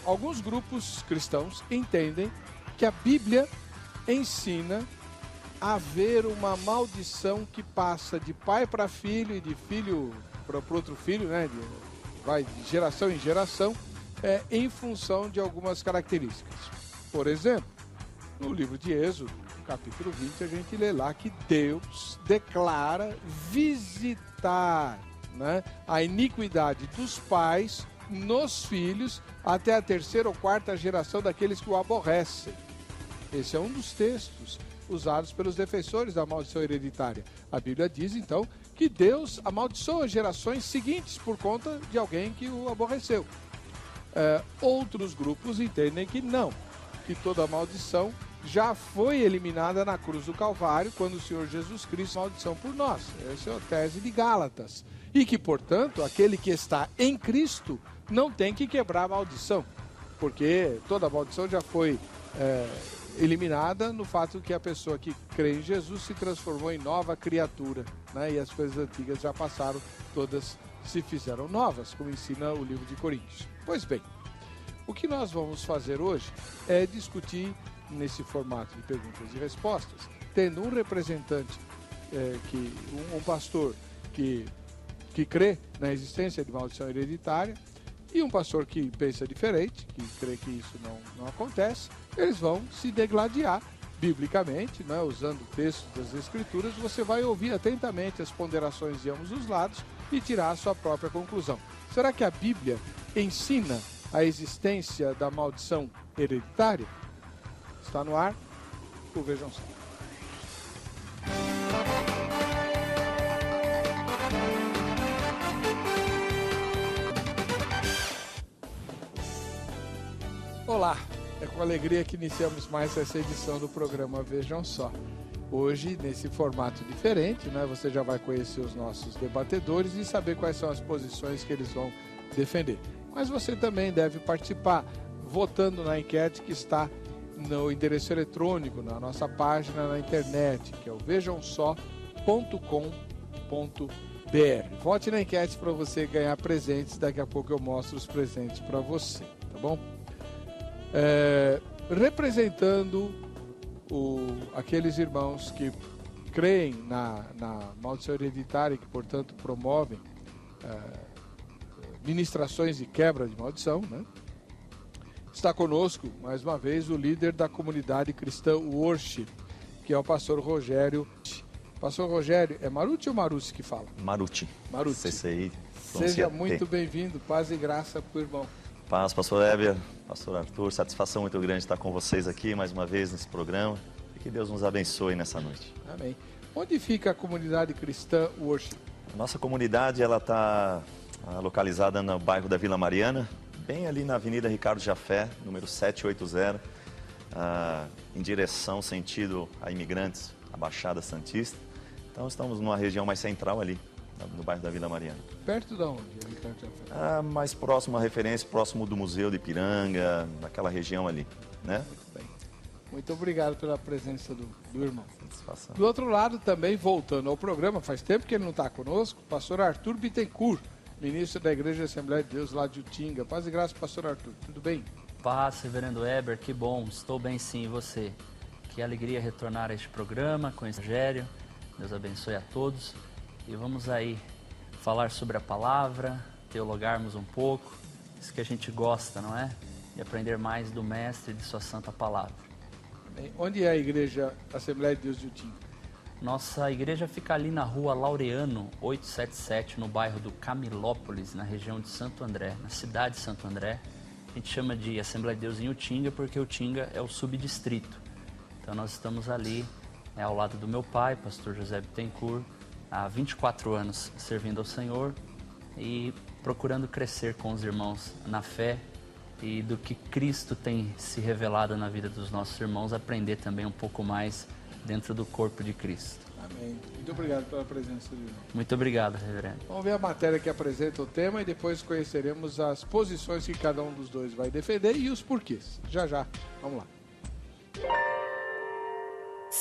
alguns grupos cristãos entendem que a Bíblia ensina a haver uma maldição que passa de pai para filho e de filho para outro filho, né? Vai de geração em geração, em função de algumas características. Por exemplo, no livro de Êxodo, capítulo 20, a gente lê lá que Deus declara visitar, né, a iniquidade dos pais nos filhos até a terceira ou quarta geração daqueles que o aborrecem. Esse é um dos textos usados pelos defensores da maldição hereditária. A Bíblia diz, então, que Deus amaldiçoa gerações seguintes por conta de alguém que o aborreceu. Outros grupos entendem que não, que toda maldição já foi eliminada na cruz do Calvário, quando o Senhor Jesus Cristo maldição por nós. Essa é a tese de Gálatas. E que, portanto, aquele que está em Cristo não tem que quebrar a maldição, porque toda a maldição já foi eliminada no fato que a pessoa que crê em Jesus se transformou em nova criatura, né? E as coisas antigas já passaram, todas se fizeram novas, como ensina o livro de Coríntios. Pois bem, o que nós vamos fazer hoje é discutir nesse formato de perguntas e respostas, tendo um representante, um pastor que crê na existência de maldição hereditária e um pastor que pensa diferente, que crê que isso não acontece. Eles vão se degladiar biblicamente, né, usando textos das Escrituras. Você vai ouvir atentamente as ponderações de ambos os lados e tirar a sua própria conclusão. Será que a Bíblia ensina a existência da maldição hereditária? Está no ar o Vejam Só. Olá, é com alegria que iniciamos mais essa edição do programa Vejam Só. Hoje, nesse formato diferente, né, você já vai conhecer os nossos debatedores e saber quais são as posições que eles vão defender. Mas você também deve participar votando na enquete que está no endereço eletrônico, na nossa página na internet, que é o vejamsó.com.br. Vote na enquete para você ganhar presentes. Daqui a pouco eu mostro os presentes para você, tá bom? Representando aqueles irmãos que creem na maldição hereditária e que, portanto, promovem ministrações de quebra de maldição, né? Está conosco, mais uma vez, o líder da comunidade cristã Worship, que é o pastor Rogério. Pastor Rogério, é Maruti ou Maruti que fala? Maruti. CCI. Seja muito bem-vindo, paz e graça para o irmão. Paz, pastor Heber, pastor Arthur, satisfação muito grande estar com vocês aqui mais uma vez nesse programa e que Deus nos abençoe nessa noite. Amém. Onde fica a comunidade cristã Worship? A nossa comunidade está localizada no bairro da Vila Mariana, bem ali na Avenida Ricardo Jafé, número 780, em direção, sentido a imigrantes, a Baixada Santista. Então estamos numa região mais central ali, no bairro da Vila Mariana. Perto de onde, Ricardo Jafé? Mais próximo, a referência, próximo do Museu de Ipiranga, naquela região ali, né? Muito bem. Muito obrigado pela presença do irmão. Satisfação. Do outro lado, também, voltando ao programa, faz tempo que ele não está conosco, o pastor Arthur Bittencourt, ministro da Igreja Assembleia de Deus lá de Utinga. Paz e graça, pastor Arthur. Tudo bem? Paz, reverendo Heber, que bom. Estou bem sim, e você? Que alegria retornar a este programa com esse Rogério. Deus abençoe a todos. E vamos aí falar sobre a palavra, teologarmos um pouco. Isso que a gente gosta, não é? E aprender mais do mestre e de sua santa palavra. Bem, onde é a Igreja Assembleia de Deus de Utinga? Nossa igreja fica ali na rua Laureano, 877, no bairro do Camilópolis, na região de Santo André, na cidade de Santo André. A gente chama de Assembleia de Deus em Utinga porque Utinga é o subdistrito. Então nós estamos ali, ao lado do meu pai, pastor José Bittencourt, há 24 anos servindo ao Senhor e procurando crescer com os irmãos na fé e do que Cristo tem se revelado na vida dos nossos irmãos, aprender também um pouco mais dentro do corpo de Cristo. Amém. Muito obrigado pela presença do irmão. Muito obrigado, reverendo. Vamos ver a matéria que apresenta o tema e depois conheceremos as posições que cada um dos dois vai defender e os porquês. Já, vamos lá.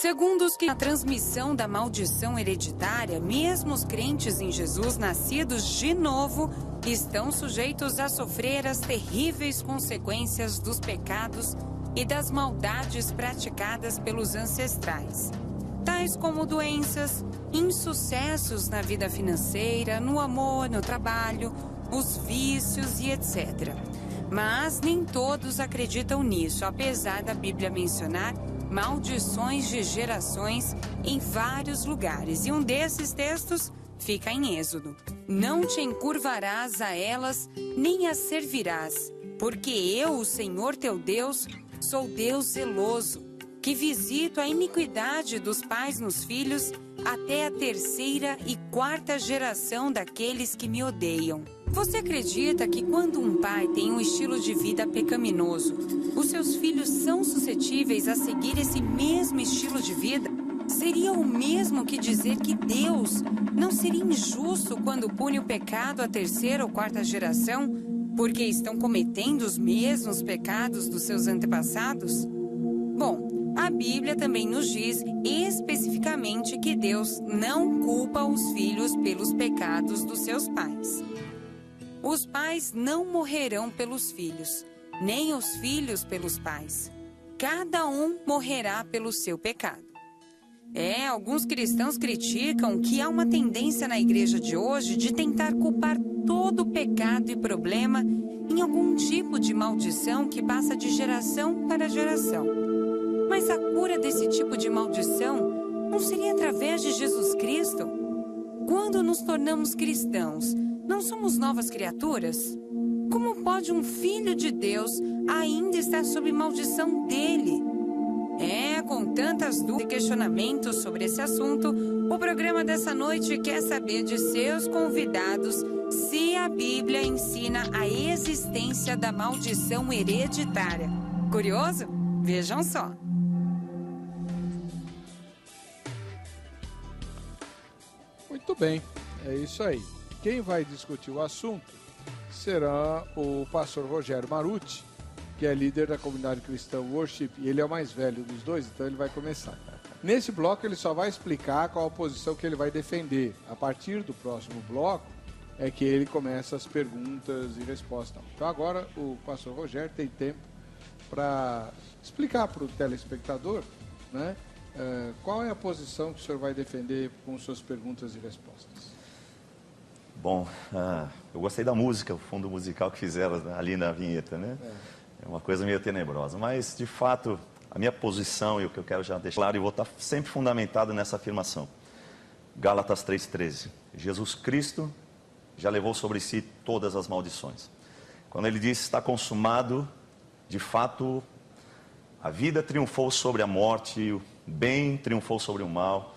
Segundo os que a transmissão da maldição hereditária, mesmo os crentes em Jesus nascidos de novo estão sujeitos a sofrer as terríveis consequências dos pecados e das maldades praticadas pelos ancestrais, tais como doenças, insucessos na vida financeira, no amor, no trabalho, os vícios e etc. Mas nem todos acreditam nisso, apesar da Bíblia mencionar maldições de gerações em vários lugares. E um desses textos fica em Êxodo. Não te encurvarás a elas, nem as servirás, porque eu, o Senhor teu Deus, sou Deus zeloso, que visito a iniquidade dos pais nos filhos até a 3ª e 4ª geração daqueles que me odeiam. Você acredita que quando um pai tem um estilo de vida pecaminoso, os seus filhos são suscetíveis a seguir esse mesmo estilo de vida? Seria o mesmo que dizer que Deus não seria injusto quando pune o pecado à 3ª ou 4ª geração, porque estão cometendo os mesmos pecados dos seus antepassados? Bom, a Bíblia também nos diz especificamente que Deus não culpa os filhos pelos pecados dos seus pais. Os pais não morrerão pelos filhos, nem os filhos pelos pais. Cada um morrerá pelo seu pecado. Alguns cristãos criticam que há uma tendência na igreja de hoje de tentar culpar todo pecado e problema em algum tipo de maldição que passa de geração para geração. Mas a cura desse tipo de maldição não seria através de Jesus Cristo? Quando nos tornamos cristãos, não somos novas criaturas? Como pode um filho de Deus ainda estar sob maldição dele? Com tantas dúvidas e questionamentos sobre esse assunto, o programa dessa noite quer saber de seus convidados se a Bíblia ensina a existência da maldição hereditária. Curioso? Vejam só. Muito bem, é isso aí. Quem vai discutir o assunto será o pastor Rogério Maruti, que é líder da comunidade cristã Worship, e ele é o mais velho dos dois, então ele vai começar. Nesse bloco ele só vai explicar qual a posição que ele vai defender. A partir do próximo bloco é que ele começa as perguntas e respostas. Então agora o pastor Rogério tem tempo para explicar para o telespectador, né, qual é a posição que o senhor vai defender com suas perguntas e respostas. Bom, eu gostei da música, o fundo musical que fizeram ali na vinheta, né? É uma coisa meio tenebrosa, mas de fato a minha posição e o que eu quero já deixar claro, e vou estar sempre fundamentado nessa afirmação. Gálatas 3,13. Jesus Cristo já levou sobre si todas as maldições. Quando ele disse está consumado, de fato a vida triunfou sobre a morte, o bem triunfou sobre o mal,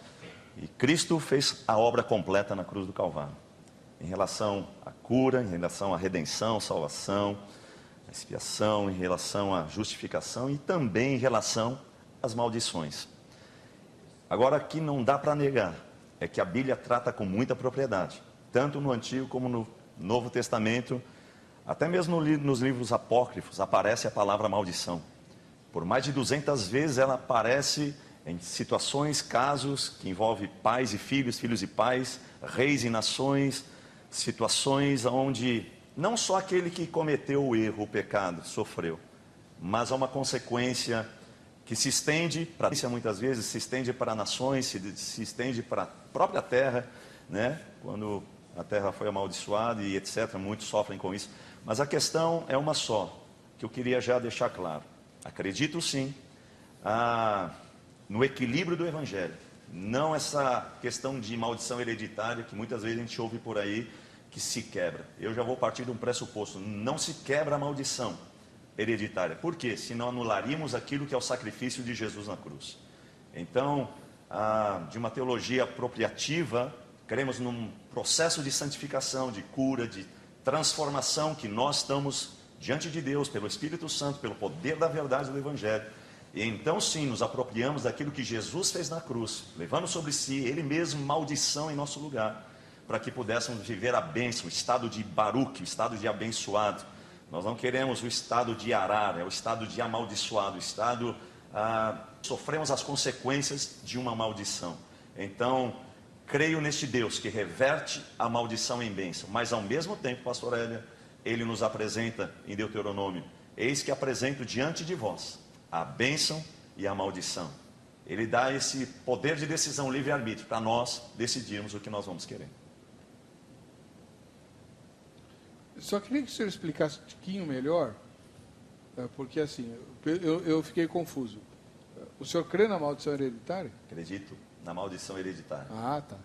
e Cristo fez a obra completa na cruz do Calvário. Em relação à cura, em relação à redenção, salvação, a expiação, em relação à justificação e também em relação às maldições. Agora, aqui não dá para negar, é que a Bíblia trata com muita propriedade, tanto no Antigo como no Novo Testamento, até mesmo nos livros apócrifos, aparece a palavra maldição. Por mais de 200 vezes ela aparece em situações, casos que envolvem pais e filhos, filhos e pais, reis e nações, situações onde não só aquele que cometeu o erro, o pecado, sofreu, mas há uma consequência que se estende para muitas vezes, se estende para nações, se estende para a própria terra, né? Quando a terra foi amaldiçoada e etc, muitos sofrem com isso, mas a questão é uma só, que eu queria já deixar claro. Acredito sim no equilíbrio do Evangelho, não essa questão de maldição hereditária que muitas vezes a gente ouve por aí, que se quebra. Eu já vou partir de um pressuposto, não se quebra a maldição hereditária. Por quê? Senão anularíamos aquilo que é o sacrifício de Jesus na cruz. Então, de uma teologia apropriativa, cremos num processo de santificação, de cura, de transformação, que nós estamos diante de Deus, pelo Espírito Santo, pelo poder da verdade do Evangelho. E então sim, nos apropriamos daquilo que Jesus fez na cruz, levando sobre si, Ele mesmo, maldição em nosso lugar, para que pudéssemos viver a bênção, o estado de Baruque, o estado de abençoado. Nós não queremos o estado de Arar, é o estado de amaldiçoado, o estado sofremos as consequências de uma maldição. Então, creio neste Deus que reverte a maldição em bênção, mas ao mesmo tempo, pastor Hélio, ele nos apresenta em Deuteronômio: eis que apresento diante de vós a bênção e a maldição. Ele dá esse poder de decisão, livre-arbítrio, para nós decidirmos o que nós vamos querer. Só queria que o senhor explicasse um pouquinho melhor, porque assim, eu fiquei confuso. O senhor crê na maldição hereditária? Acredito na maldição hereditária. Ah, tá.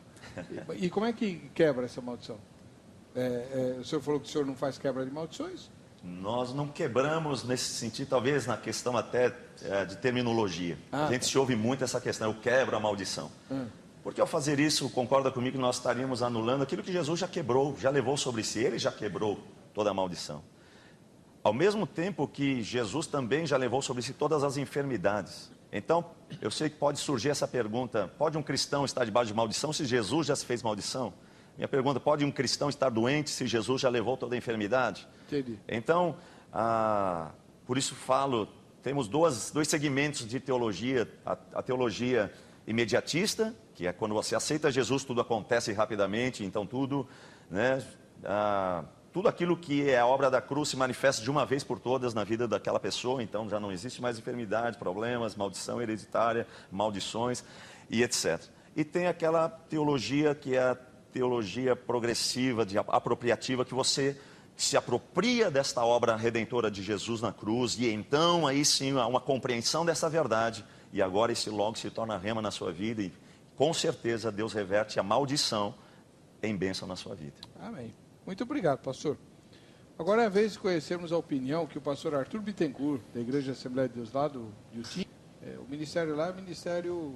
E como é que quebra essa maldição? O senhor falou que o senhor não faz quebra de maldições? Nós não quebramos nesse sentido, talvez na questão até de terminologia. A gente se ouve muito essa questão: eu quebro a maldição. Porque ao fazer isso, concorda comigo que nós estaríamos anulando aquilo que Jesus já quebrou, já levou sobre si. Ele já quebrou toda a maldição. Ao mesmo tempo que Jesus também já levou sobre si todas as enfermidades. Então, eu sei que pode surgir essa pergunta: pode um cristão estar debaixo de maldição se Jesus já se fez maldição? Minha pergunta: pode um cristão estar doente se Jesus já levou toda a enfermidade? Entendi. Então, por isso falo, temos dois segmentos de teologia: a teologia imediatista, que é quando você aceita Jesus, tudo acontece rapidamente, então tudo, né, tudo aquilo que é a obra da cruz se manifesta de uma vez por todas na vida daquela pessoa, então já não existe mais enfermidade, problemas, maldição hereditária, maldições e etc. E tem aquela teologia que é a teologia progressiva, apropriativa, que você se apropria desta obra redentora de Jesus na cruz, e então aí sim há uma compreensão dessa verdade, e agora esse logo se torna rema na sua vida, e com certeza Deus reverte a maldição em bênção na sua vida. Amém. Muito obrigado, pastor. Agora é a vez de conhecermos a opinião que o pastor Arthur Bittencourt, da Igreja Assembleia de Deus lá do Utim, o ministério lá é o ministério...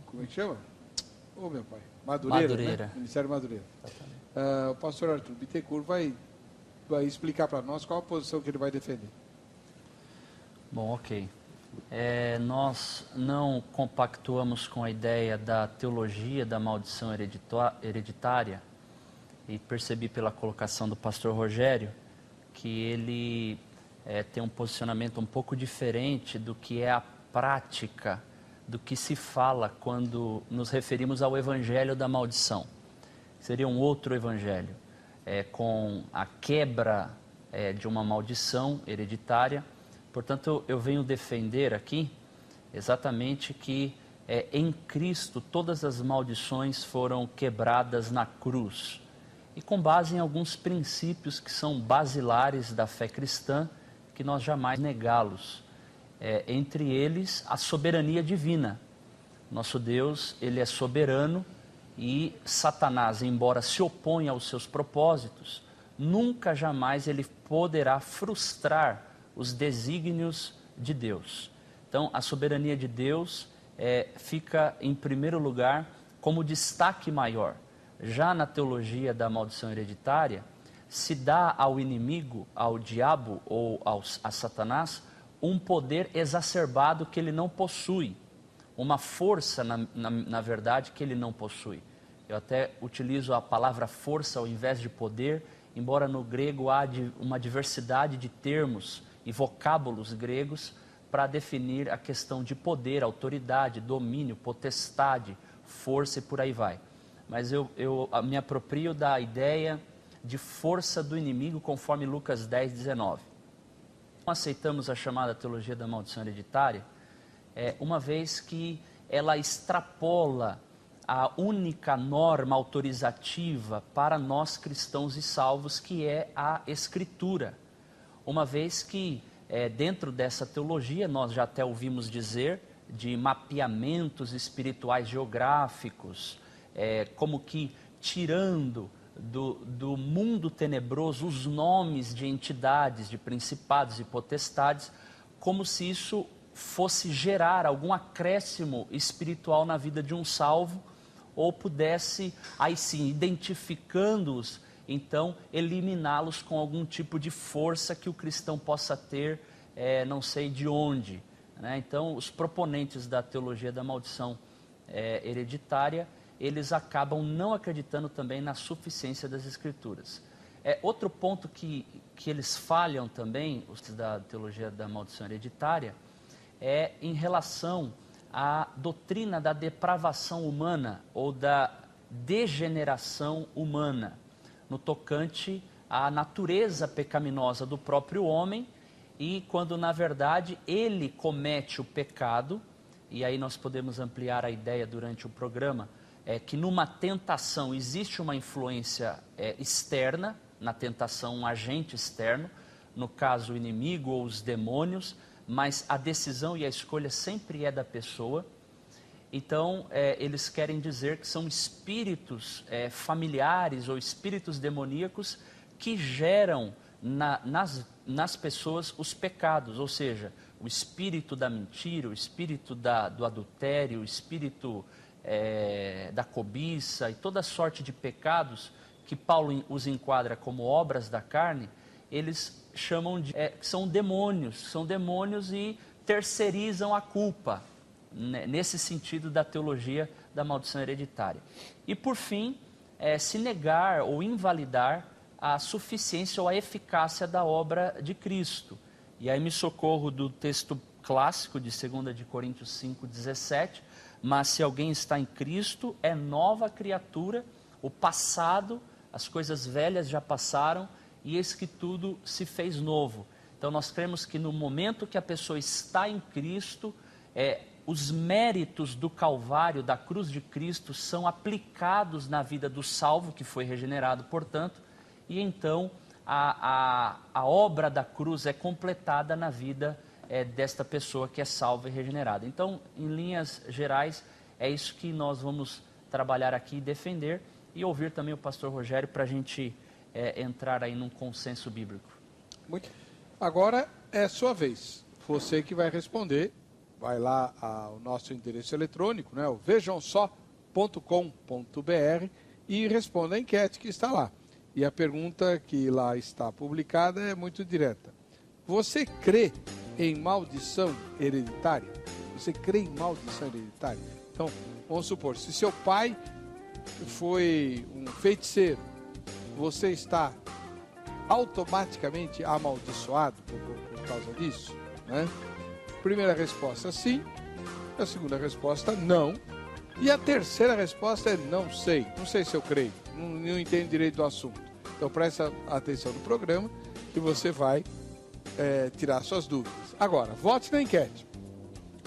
como é que chama? Ô, meu pai. Madureira. Né? Ministério Madureira. O pastor Arthur Bittencourt vai explicar para nós qual a posição que ele vai defender. Bom, ok. Nós não compactuamos com a ideia da teologia da maldição hereditária, e percebi pela colocação do pastor Rogério que ele tem um posicionamento um pouco diferente do que é a prática do que se fala quando nos referimos ao evangelho da maldição. Seria um outro evangelho, com a quebra de uma maldição hereditária. Portanto, eu venho defender aqui exatamente que em Cristo todas as maldições foram quebradas na cruz, e com base em alguns princípios que são basilares da fé cristã, que nós jamais negá-los. Entre eles, a soberania divina. Nosso Deus, Ele é soberano, e Satanás, embora se oponha aos seus propósitos, nunca jamais ele poderá frustrar os desígnios de Deus. Então, a soberania de Deus fica em primeiro lugar como destaque maior. Já na teologia da maldição hereditária, se dá ao inimigo, ao diabo ou a Satanás, um poder exacerbado que ele não possui, uma força, na verdade, que ele não possui. Eu até utilizo a palavra força ao invés de poder, embora no grego há uma diversidade de termos e vocábulos gregos para definir a questão de poder, autoridade, domínio, potestade, força e por aí vai. Mas eu me aproprio da ideia de força do inimigo conforme Lucas 10, 19. Não aceitamos a chamada teologia da maldição hereditária, uma vez que ela extrapola a única norma autorizativa para nós cristãos e salvos, que é a Escritura. Uma vez que dentro dessa teologia, nós já até ouvimos dizer de mapeamentos espirituais geográficos, como que tirando do mundo tenebroso os nomes de entidades, de principados e potestades, como se isso fosse gerar algum acréscimo espiritual na vida de um salvo, ou pudesse, aí sim, identificando-os, então eliminá-los com algum tipo de força que o cristão possa ter, não sei de onde, né? Então, os proponentes da teologia da maldição hereditária, eles acabam não acreditando também na suficiência das Escrituras. Outro ponto que eles falham também, os da teologia da maldição hereditária, é em relação à doutrina da depravação humana ou da degeneração humana, no tocante à natureza pecaminosa do próprio homem, e quando na verdade ele comete o pecado, e aí nós podemos ampliar a ideia durante o programa, que numa tentação existe uma influência externa, na tentação um agente externo, no caso o inimigo ou os demônios, mas a decisão e a escolha sempre é da pessoa. Então, eles querem dizer que são espíritos familiares ou espíritos demoníacos que geram nas pessoas os pecados, ou seja, o espírito da mentira, o espírito do adultério, o espírito da cobiça e toda sorte de pecados que Paulo os enquadra como obras da carne, eles chamam de são demônios e terceirizam a culpa, nesse sentido da teologia da maldição hereditária. E por fim, se negar ou invalidar a suficiência ou a eficácia da obra de Cristo. E aí me socorro do texto clássico de 2 de Coríntios 5,17, mas se alguém está em Cristo, é nova criatura, o passado, as coisas velhas já passaram, e eis que tudo se fez novo. Então nós cremos que no momento que a pessoa está em Cristo, os méritos do Calvário, da cruz de Cristo, são aplicados na vida do salvo, que foi regenerado, portanto, e então a obra da cruz é completada na vida desta pessoa que é salva e regenerada. Então, em linhas gerais, é isso que nós vamos trabalhar aqui e defender, e ouvir também o pastor Rogério para a gente entrar aí num consenso bíblico. Muito. Agora é sua vez. Você que vai responder. Vai lá ao nosso endereço eletrônico, né, o vejamsó.com.br, e responda a enquete que está lá. E a pergunta que lá está publicada é muito direta. Você crê em maldição hereditária? Você crê em maldição hereditária? Então, vamos supor, se seu pai foi um feiticeiro, você está automaticamente amaldiçoado por causa disso, né? Primeira resposta, sim. A segunda resposta, não. E a terceira resposta é não sei. Não sei se eu creio. Não entendo direito do assunto. Então presta atenção no programa que você vai tirar suas dúvidas. Agora, vote na enquete.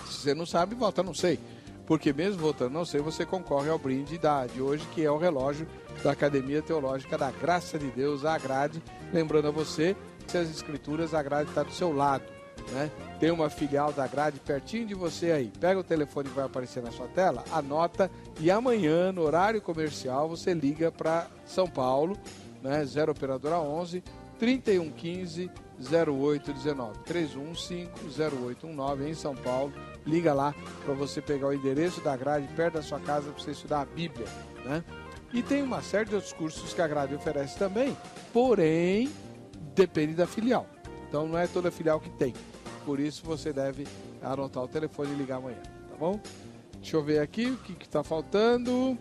Se você não sabe, vota não sei. Porque mesmo votando não sei, você concorre ao brinde de hoje, que é o relógio da Academia Teológica da Graça de Deus, a Agrade. Lembrando a você que as escrituras, a Agrade está do seu lado, né? Tem uma filial da Grade pertinho de você aí. Pega o telefone que vai aparecer na sua tela, anota, e amanhã, no horário comercial, você liga para São Paulo, né? 0 operadora 11 3115 0819 315 0819 em São Paulo. Liga lá para você pegar o endereço da Grade perto da sua casa para você estudar a Bíblia, né? E tem uma série de outros cursos que a Grade oferece também, porém depende da filial. Então não é toda filial que tem. Por isso você deve anotar o telefone e ligar amanhã, tá bom? Deixa eu ver aqui o que está faltando.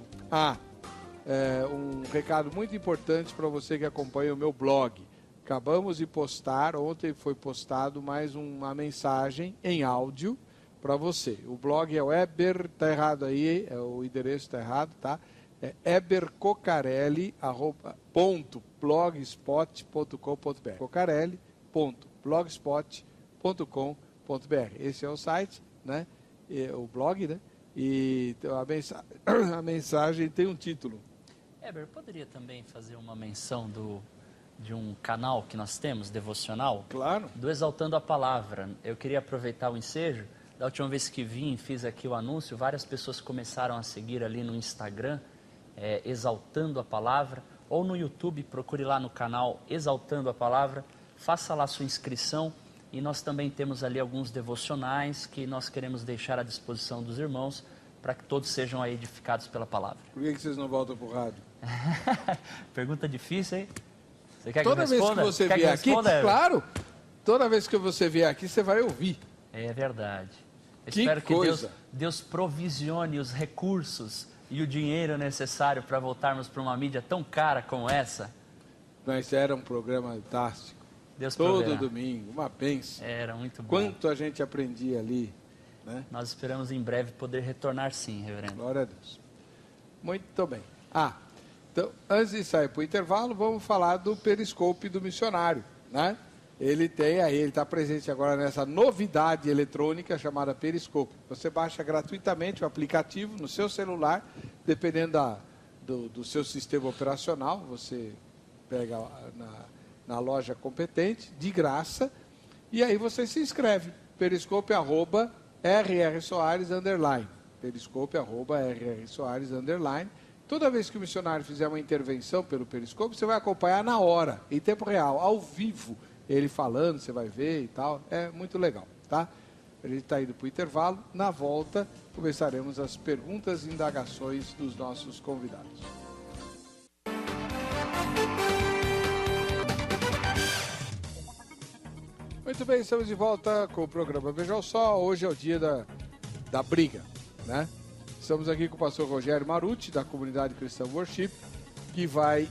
Um recado muito importante para você que acompanha o meu blog. Acabamos de postar, ontem foi postado mais uma mensagem em áudio para você. O blog é o Eber, tá errado aí, o endereço está errado, tá? É ebercocarelli.blogspot.com.br cocarelli.blogspot.com.br. Esse é o site, né? O blog, né? E a mensagem tem um título. Eber, poderia também fazer uma menção de um canal que nós temos, devocional? Claro. Do Exaltando a Palavra. Eu queria aproveitar o ensejo. Da última vez que vim, fiz aqui o anúncio, várias pessoas começaram a seguir ali no Instagram, Exaltando a Palavra, ou no YouTube, procure lá no canal Exaltando a Palavra, faça lá sua inscrição, e nós também temos ali alguns devocionais que nós queremos deixar à disposição dos irmãos, para que todos sejam aí edificados pela palavra. Por que vocês não voltam para o rádio? Pergunta difícil, hein? Você quer toda que eu responda? Vez que você vier aqui, claro, toda vez que você vier aqui, você vai ouvir. É verdade. Espero que Deus provisione os recursos e o dinheiro necessário para voltarmos para uma mídia tão cara como essa. Mas era um programa fantástico. Deus Todo proverá. domingo, uma bênção. Era muito bom. Quanto a gente aprendia ali, né? Nós esperamos em breve poder retornar sim, reverendo. Glória a Deus. Muito bem. Então, antes de sair para o intervalo, vamos falar do Periscope do missionário, né? Ele está presente agora nessa novidade eletrônica chamada Periscope. Você baixa gratuitamente o aplicativo no seu celular, dependendo do seu sistema operacional, você pega na loja competente, de graça, e aí você se inscreve. Periscope @rrsoares_. Periscope @rrsoares_. Toda vez que o missionário fizer uma intervenção pelo Periscope, você vai acompanhar na hora, em tempo real, ao vivo, ele falando, você vai ver e tal. É muito legal, tá? A gente está indo para o intervalo. Na volta, começaremos as perguntas e indagações dos nossos convidados. Muito bem, estamos de volta com o programa Veja o Sol. Hoje é o dia da briga, né? Estamos aqui com o pastor Rogério Maruti, da Comunidade Cristã Worship, que vai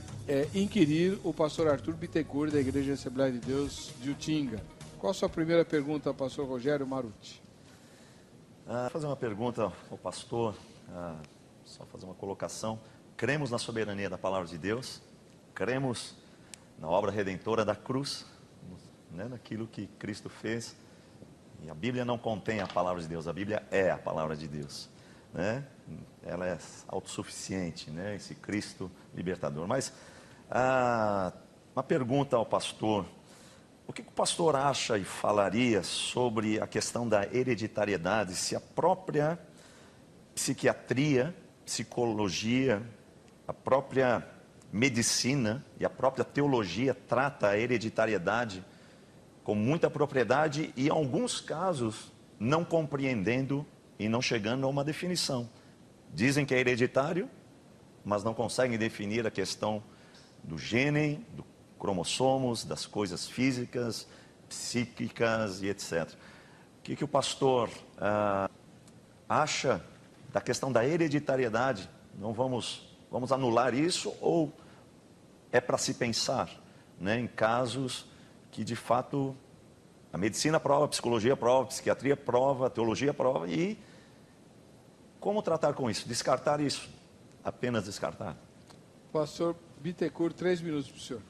inquirir o pastor Arthur Bittencourt, da Igreja Assembleia de Deus de Utinga. Qual a sua primeira pergunta, pastor Rogério Maruti? Vou fazer uma pergunta ao pastor, só fazer uma colocação. Cremos na soberania da palavra de Deus, cremos na obra redentora da cruz, né, naquilo que Cristo fez. E a Bíblia não contém a palavra de Deus, a Bíblia é a palavra de Deus, né? Ela é autossuficiente, né? Esse Cristo libertador. Mas uma pergunta ao pastor: o que o pastor acha e falaria sobre a questão da hereditariedade, se a própria psiquiatria, psicologia, a própria medicina e a própria teologia trata a hereditariedade com muita propriedade e, em alguns casos, não compreendendo e não chegando a uma definição. Dizem que é hereditário, mas não conseguem definir a questão do gene, do cromossomos, das coisas físicas, psíquicas e etc. O que o pastor acha da questão da hereditariedade? Não vamos anular isso, ou é para se pensar, né, em casos que de fato a medicina prova, a psicologia prova, a psiquiatria prova, a teologia prova, e como tratar com isso? Descartar isso? Apenas descartar? Pastor Bittencourt, 3 minutos para o senhor.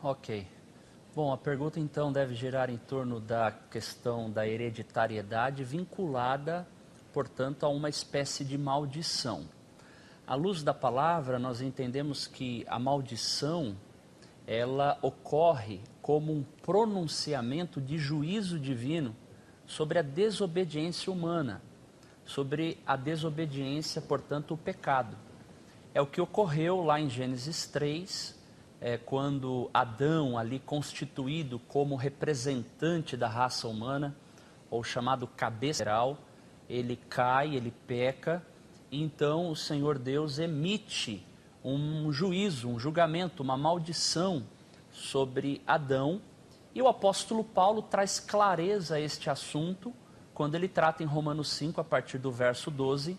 Ok. Bom, a pergunta então deve girar em torno da questão da hereditariedade vinculada, portanto, a uma espécie de maldição. À luz da palavra, nós entendemos que a maldição, ela ocorre como um pronunciamento de juízo divino sobre a desobediência humana, sobre a desobediência, portanto, o pecado. É o que ocorreu lá em Gênesis 3, quando Adão, ali constituído como representante da raça humana, ou chamado cabeça geral, ele cai, ele peca, e então o Senhor Deus emite um juízo, um julgamento, uma maldição sobre Adão, e o apóstolo Paulo traz clareza a este assunto quando ele trata em Romanos 5, a partir do verso 12,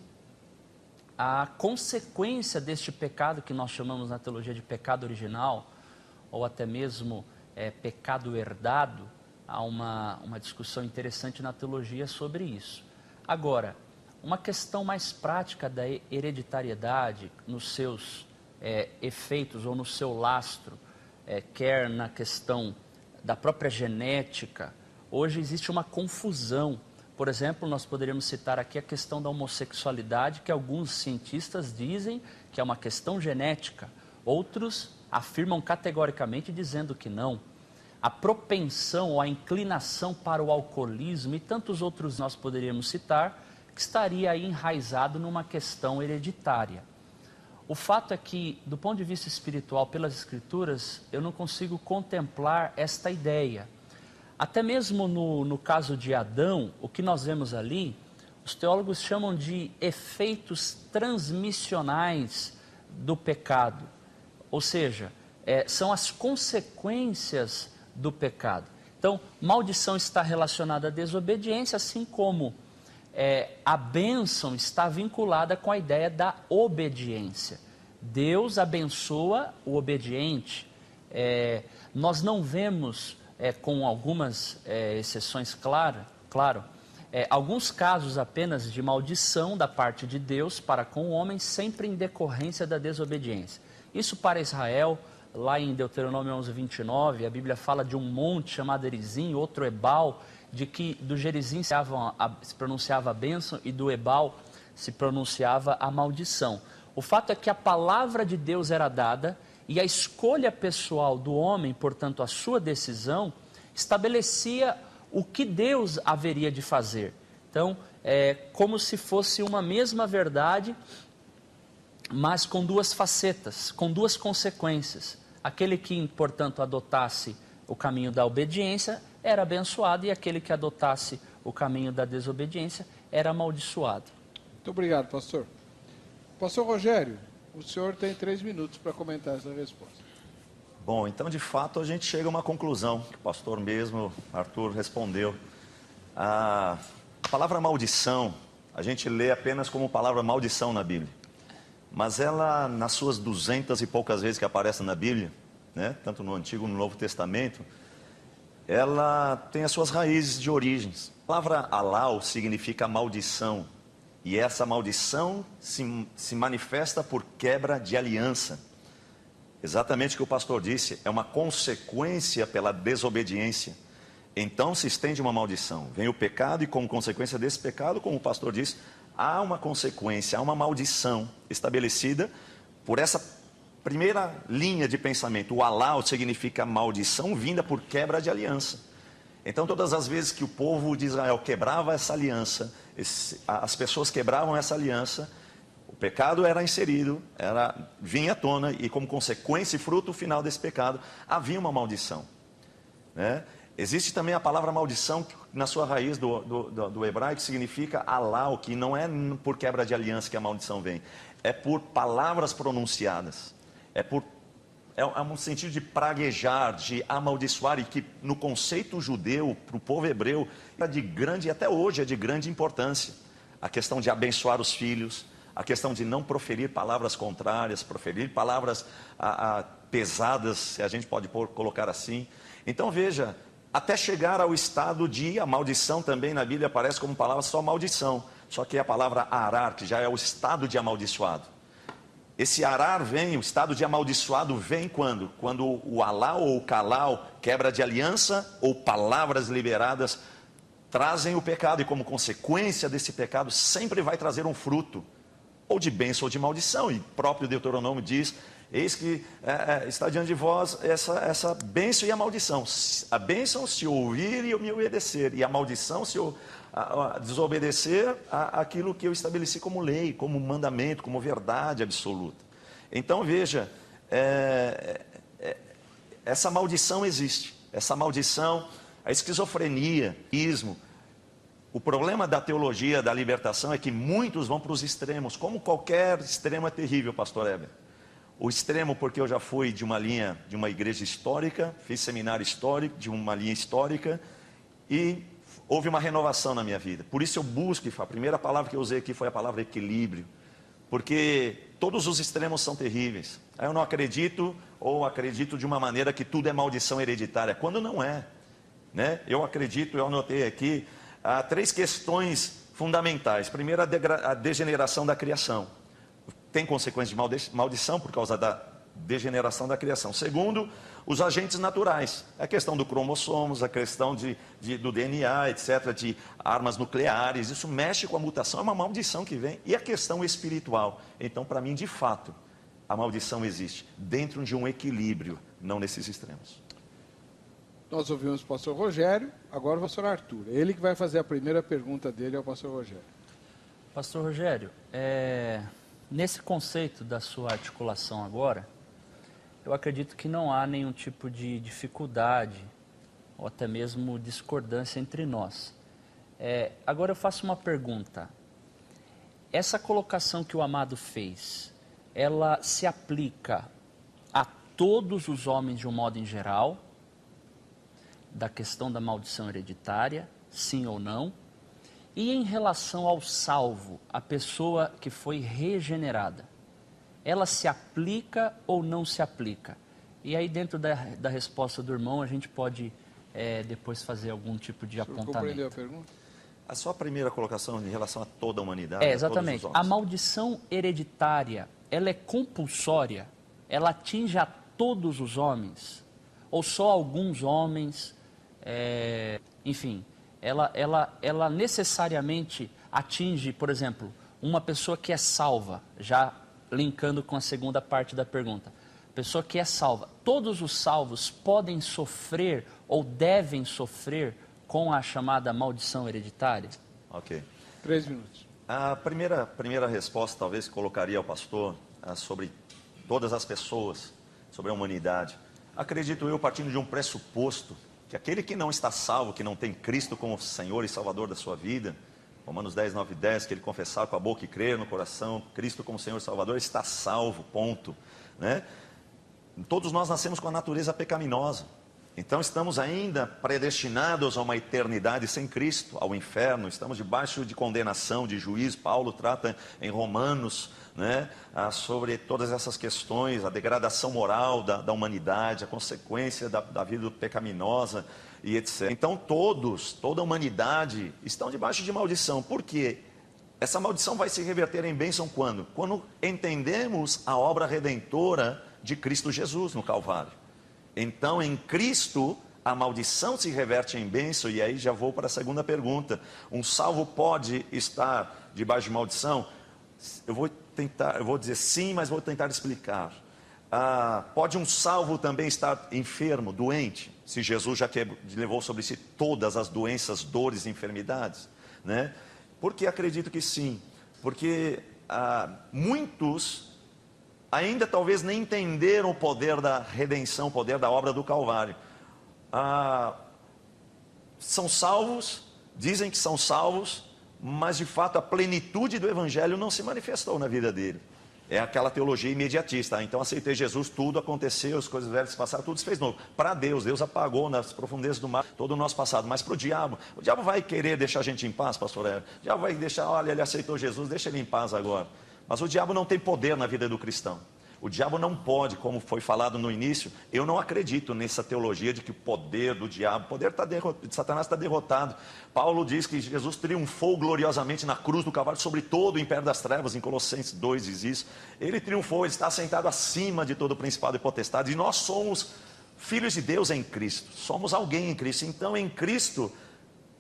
a consequência deste pecado que nós chamamos na teologia de pecado original, ou até mesmo pecado herdado. Há uma discussão interessante na teologia sobre isso. Agora, uma questão mais prática da hereditariedade nos seus efeitos ou no seu lastro, quer na questão da própria genética. Hoje existe uma confusão. Por exemplo, nós poderíamos citar aqui a questão da homossexualidade, que alguns cientistas dizem que é uma questão genética. Outros afirmam categoricamente dizendo que não. A propensão ou a inclinação para o alcoolismo e tantos outros nós poderíamos citar, que estaria aí enraizado numa questão hereditária. O fato é que, do ponto de vista espiritual, pelas Escrituras, eu não consigo contemplar esta ideia. Até mesmo no caso de Adão, o que nós vemos ali, os teólogos chamam de efeitos transmissionais do pecado. Ou seja, são as consequências do pecado. Então, maldição está relacionada à desobediência, assim como a bênção está vinculada com a ideia da obediência. Deus abençoa o obediente, Nós não vemos, com algumas exceções, claro, alguns casos apenas de maldição da parte de Deus para com o homem, sempre em decorrência da desobediência. Isso para Israel, lá em Deuteronômio 11:29, a Bíblia fala de um monte chamado Erizim, outro Ebal, de que do Gerizim se pronunciava a bênção e do Ebal se pronunciava a maldição. O fato é que a palavra de Deus era dada e a escolha pessoal do homem, portanto a sua decisão, estabelecia o que Deus haveria de fazer. Então, é como se fosse uma mesma verdade, mas com duas facetas, com duas consequências. Aquele que, portanto, adotasse o caminho da obediência era abençoado e aquele que adotasse o caminho da desobediência era amaldiçoado. Muito obrigado, pastor. Pastor Rogério, o senhor tem 3 minutos para comentar essa resposta. Bom, então de fato a gente chega a uma conclusão, que o pastor mesmo, Arthur, respondeu. A palavra maldição, a gente lê apenas como palavra maldição na Bíblia. Mas ela, nas suas 200 e poucas vezes que aparece na Bíblia, né, tanto no Antigo como no Novo Testamento, ela tem as suas raízes de origens. A palavra alau significa maldição. E essa maldição se manifesta por quebra de aliança. Exatamente o que o pastor disse, é uma consequência pela desobediência. Então se estende uma maldição. Vem o pecado e como consequência desse pecado, como o pastor disse, há uma consequência, há uma maldição estabelecida por essa primeira linha de pensamento. O alau significa maldição vinda por quebra de aliança. Então todas as vezes que o povo de Israel quebrava essa aliança, as pessoas quebravam essa aliança, o pecado era inserido, vinha à tona e como consequência e fruto final desse pecado, havia uma maldição, né? Existe também a palavra maldição, que na sua raiz do hebraico significa alau, que não é por quebra de aliança que a maldição vem, é por palavras pronunciadas, é um sentido de praguejar, de amaldiçoar, e que no conceito judeu, para o povo hebreu, é de grande, e até hoje é de grande importância. A questão de abençoar os filhos, a questão de não proferir palavras contrárias, proferir palavras pesadas, se a gente pode colocar assim. Então veja, até chegar ao estado de a maldição também na Bíblia aparece como palavra só maldição, só que é a palavra arar, que já é o estado de amaldiçoado. Esse arar vem, o estado de amaldiçoado vem quando? Quando o alau ou o calau, quebra de aliança ou palavras liberadas, trazem o pecado. E como consequência desse pecado, sempre vai trazer um fruto, ou de bênção ou de maldição. E próprio Deuteronômio diz, eis que está diante de vós essa bênção e a maldição. A bênção se ouvir e me obedecer, e a maldição se desobedecer aquilo que eu estabeleci como lei, como mandamento, como verdade absoluta. Então veja, essa maldição existe, essa maldição, a esquizofrenia, o ismo. O problema da teologia da libertação é que muitos vão para os extremos, como qualquer extremo é terrível, pastor Heber. O extremo, porque eu já fui de uma igreja histórica, fiz seminário histórico, de uma linha histórica, e houve uma renovação na minha vida. Por isso eu busco, a primeira palavra que eu usei aqui foi a palavra equilíbrio, porque todos os extremos são terríveis. Eu não acredito, ou acredito de uma maneira que tudo é maldição hereditária, quando não é, né? Eu acredito, eu anotei aqui, há 3 questões fundamentais. Primeiro, a degeneração da criação. Tem consequência de maldição por causa da degeneração da criação. Segundo, os agentes naturais. A questão do cromossomos, a questão do DNA, etc., de armas nucleares. Isso mexe com a mutação, é uma maldição que vem. E a questão espiritual. Então, para mim, de fato, a maldição existe dentro de um equilíbrio, não nesses extremos. Nós ouvimos o pastor Rogério, agora o pastor Arthur. Ele que vai fazer a primeira pergunta dele ao pastor Rogério. Pastor Rogério, nesse conceito da sua articulação agora, eu acredito que não há nenhum tipo de dificuldade ou até mesmo discordância entre nós. Agora eu faço uma pergunta. Essa colocação que o amado fez, ela se aplica a todos os homens de um modo em geral, da questão da maldição hereditária, sim ou não? E em relação ao salvo, a pessoa que foi regenerada, ela se aplica ou não se aplica? E aí, dentro da resposta do irmão, a gente pode depois fazer algum tipo de apontamento. Compreendeu a pergunta? A sua primeira colocação em relação a toda a humanidade. Exatamente. A todos os homens. A maldição hereditária, ela é compulsória? Ela atinge a todos os homens? Ou só alguns homens? Enfim, ela necessariamente atinge, por exemplo, uma pessoa que é salva, já linkando com a segunda parte da pergunta. Pessoa que é salva. Todos os salvos podem sofrer ou devem sofrer com a chamada maldição hereditária? Ok. 3 minutos. A primeira resposta, talvez, que colocaria ao pastor sobre todas as pessoas, sobre a humanidade. Acredito eu, partindo de um pressuposto, que aquele que não está salvo, que não tem Cristo como Senhor e Salvador da sua vida, Romanos 10, 9 e 10, que ele confessar com a boca e crer no coração, Cristo como Senhor e Salvador, está salvo, ponto. Né? Todos nós nascemos com a natureza pecaminosa. Então estamos ainda predestinados a uma eternidade sem Cristo, ao inferno. Estamos debaixo de condenação, de juízo. Paulo trata em Romanos, né, sobre todas essas questões, a degradação moral da humanidade, a consequência da vida pecaminosa e etc. Então toda a humanidade estão debaixo de maldição. Por quê? Essa maldição vai se reverter em bênção quando? Quando entendemos a obra redentora de Cristo Jesus no Calvário. Então, em Cristo, a maldição se reverte em bênção, e aí já vou para a segunda pergunta. Um salvo pode estar debaixo de maldição? Eu vou dizer sim, mas vou tentar explicar. Pode um salvo também estar enfermo, doente, se Jesus já levou sobre si todas as doenças, dores e enfermidades? Né? Porque acredito que sim, porque muitos ainda talvez nem entenderam o poder da redenção, o poder da obra do Calvário. São salvos, dizem que são salvos, mas de fato a plenitude do Evangelho não se manifestou na vida dele. É aquela teologia imediatista. Então aceitei Jesus, tudo aconteceu, as coisas velhas passaram, tudo se fez novo. Para Deus apagou nas profundezas do mar todo o nosso passado. Mas para o diabo vai querer deixar a gente em paz, pastor Hélio? O diabo vai deixar, olha, ele aceitou Jesus, deixa ele em paz agora. Mas o diabo não tem poder na vida do cristão. O diabo não pode, como foi falado no início, eu não acredito nessa teologia de que o poder do diabo, o poder de Satanás está derrotado. Paulo diz que Jesus triunfou gloriosamente na cruz do Calvário sobre todo o império das trevas, em Colossenses 2 diz isso. Ele triunfou, ele está sentado acima de todo o principado e potestade, e nós somos filhos de Deus em Cristo, somos alguém em Cristo. Então em Cristo,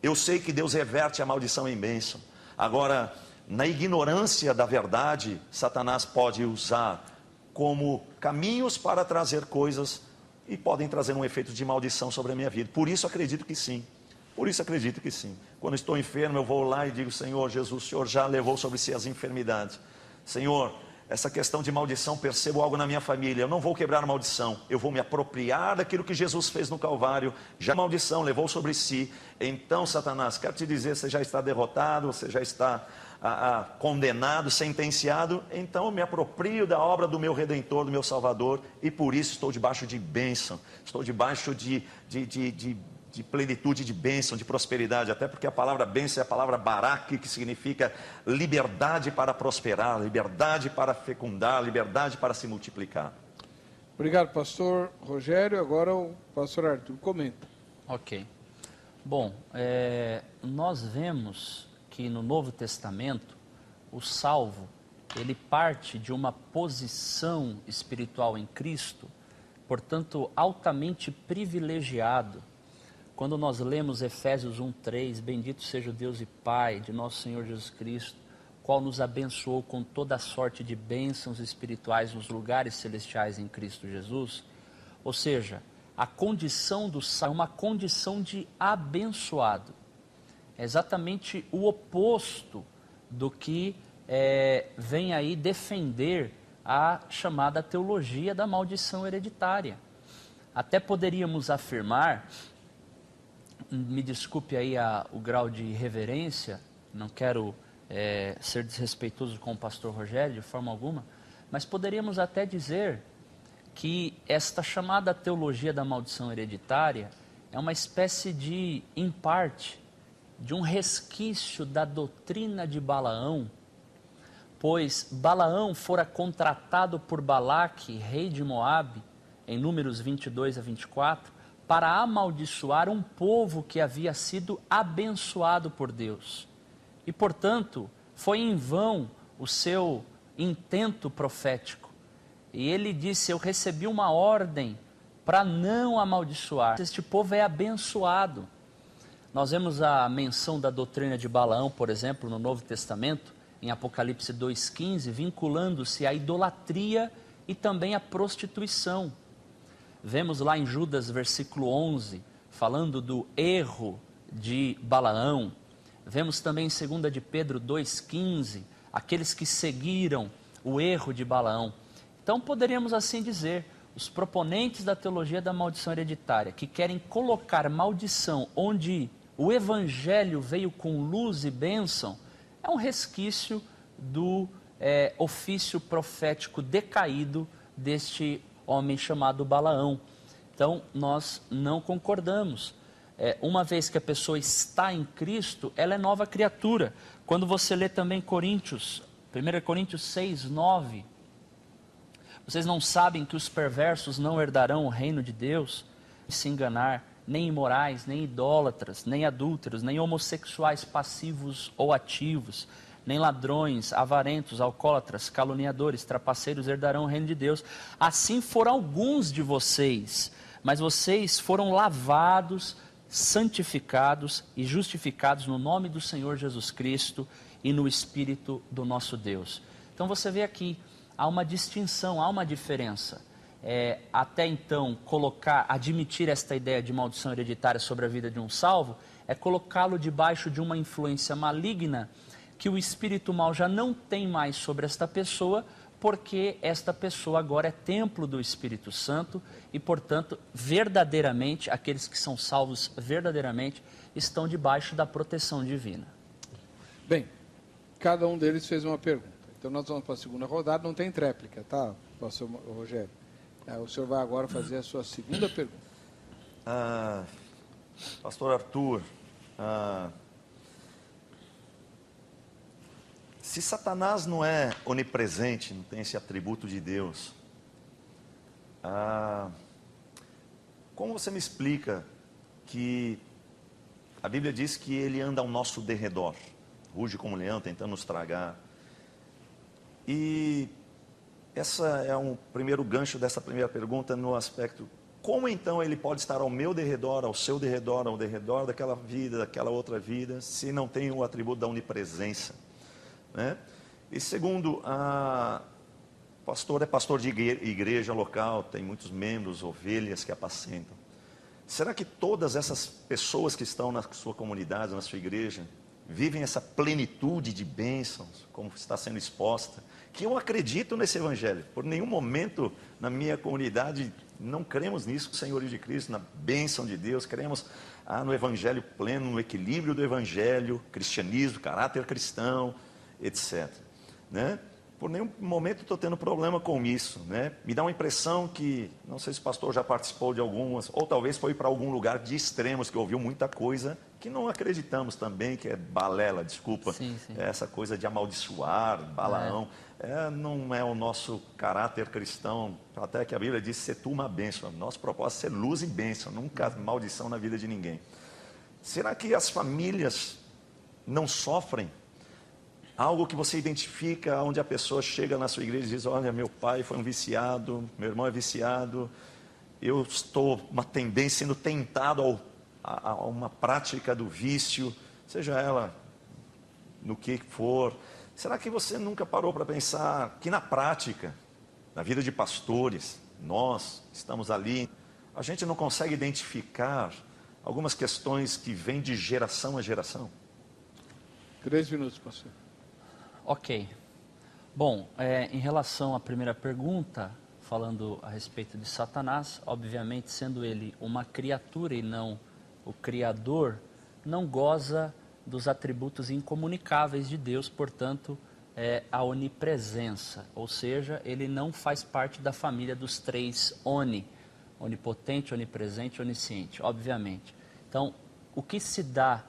eu sei que Deus reverte a maldição em bênção. Agora, na ignorância da verdade, Satanás pode usar como caminhos para trazer coisas e podem trazer um efeito de maldição sobre a minha vida. Por isso acredito que sim. Quando estou enfermo, eu vou lá e digo, Senhor Jesus, o Senhor já levou sobre si as enfermidades. Senhor, essa questão de maldição, percebo algo na minha família, eu não vou quebrar a maldição, eu vou me apropriar daquilo que Jesus fez no Calvário. Já a maldição levou sobre si. Então, Satanás, quero te dizer, você já está derrotado, você já está condenado, sentenciado. Então eu me aproprio da obra do meu Redentor, do meu Salvador, e por isso estou debaixo de bênção, estou debaixo de plenitude, de bênção, de prosperidade, até porque a palavra bênção é a palavra barak, que significa liberdade para prosperar, liberdade para fecundar, liberdade para se multiplicar. Obrigado, pastor Rogério. Agora o pastor Arthur comenta. Ok. Bom, nós vemos que no Novo Testamento, o salvo, ele parte de uma posição espiritual em Cristo, portanto, altamente privilegiado. Quando nós lemos Efésios 1:3, bendito seja o Deus e Pai de nosso Senhor Jesus Cristo, qual nos abençoou com toda a sorte de bênçãos espirituais nos lugares celestiais em Cristo Jesus. Ou seja, a condição do salvo é uma condição de abençoado. É exatamente o oposto do que vem aí defender a chamada teologia da maldição hereditária. Até poderíamos afirmar, me desculpe aí o grau de reverência, não quero ser desrespeitoso com o pastor Rogério de forma alguma, mas poderíamos até dizer que esta chamada teologia da maldição hereditária é uma espécie de, em parte, de um resquício da doutrina de Balaão, pois Balaão fora contratado por Balaque, rei de Moabe, em Números 22 a 24, para amaldiçoar um povo que havia sido abençoado por Deus. E, portanto, foi em vão o seu intento profético. E ele disse: eu recebi uma ordem para não amaldiçoar. Este povo é abençoado. Nós vemos a menção da doutrina de Balaão, por exemplo, no Novo Testamento, em Apocalipse 2,15, vinculando-se à idolatria e também à prostituição. Vemos lá em Judas, versículo 11, falando do erro de Balaão. Vemos também em 2 de Pedro 2,15, aqueles que seguiram o erro de Balaão. Então poderíamos assim dizer, os proponentes da teologia da maldição hereditária, que querem colocar maldição onde o evangelho veio com luz e bênção, é um resquício do ofício profético decaído deste homem chamado Balaão. Então nós não concordamos. Uma vez que a pessoa está em Cristo, ela é nova criatura. Quando você lê também Coríntios, 1 Coríntios 6, 9, vocês não sabem que os perversos não herdarão o reino de Deus? Se enganar, nem imorais, nem idólatras, nem adúlteros, nem homossexuais passivos ou ativos, nem ladrões, avarentos, alcoólatras, caluniadores, trapaceiros herdarão o reino de Deus. Assim foram alguns de vocês, mas vocês foram lavados, santificados e justificados no nome do Senhor Jesus Cristo e no Espírito do nosso Deus. Então você vê aqui, há uma distinção, há uma diferença. Até então, admitir esta ideia de maldição hereditária sobre a vida de um salvo, é colocá-lo debaixo de uma influência maligna, que o espírito mal já não tem mais sobre esta pessoa, porque esta pessoa agora é templo do Espírito Santo e, portanto, verdadeiramente, aqueles que são salvos verdadeiramente, estão debaixo da proteção divina. Bem, cada um deles fez uma pergunta. Então nós vamos para a segunda rodada, não tem tréplica, tá, pastor Rogério? O senhor vai agora fazer a sua segunda pergunta. Pastor Arthur, se Satanás não é onipresente, não tem esse atributo de Deus, como você me explica que a Bíblia diz que ele anda ao nosso derredor, ruge como leão, tentando nos tragar? E essa é um primeiro gancho dessa primeira pergunta no aspecto, como então ele pode estar ao meu derredor, ao seu derredor, ao derredor daquela vida, daquela outra vida, se não tem o atributo da onipresença, né? E segundo, pastor é pastor de igreja local, tem muitos membros, ovelhas que apacentam. Será que todas essas pessoas que estão na sua comunidade, na sua igreja, vivem essa plenitude de bênçãos, como está sendo exposta? Que eu acredito nesse evangelho. Por nenhum momento na minha comunidade não cremos nisso, o senhorio de Cristo, na bênção de Deus, cremos no evangelho pleno, no equilíbrio do evangelho, cristianismo, caráter cristão, etc. Né? Por nenhum momento estou tendo problema com isso, né? Me dá uma impressão que, não sei se o pastor já participou de algumas, ou talvez foi para algum lugar de extremos, que ouviu muita coisa, que não acreditamos também, que é balela, desculpa, sim. Essa coisa de amaldiçoar, Balaão, não é o nosso caráter cristão, até que a Bíblia diz, ser tu uma bênção, nosso propósito é ser luz e bênção, nunca maldição na vida de ninguém. Será que as famílias não sofrem? Algo que você identifica, onde a pessoa chega na sua igreja e diz, olha, meu pai foi um viciado, meu irmão é viciado, eu estou sendo tentado a uma prática do vício, seja ela no que for. Será que você nunca parou para pensar que na prática, na vida de pastores, nós estamos ali, a gente não consegue identificar algumas questões que vêm de geração a geração? 3 minutos, pastor. Ok. Bom, em relação à primeira pergunta, falando a respeito de Satanás, obviamente, sendo ele uma criatura e não o Criador, não goza dos atributos incomunicáveis de Deus, portanto, a onipresença, ou seja, ele não faz parte da família dos 3 onipotente, onipresente e onisciente, obviamente. Então, o que se dá,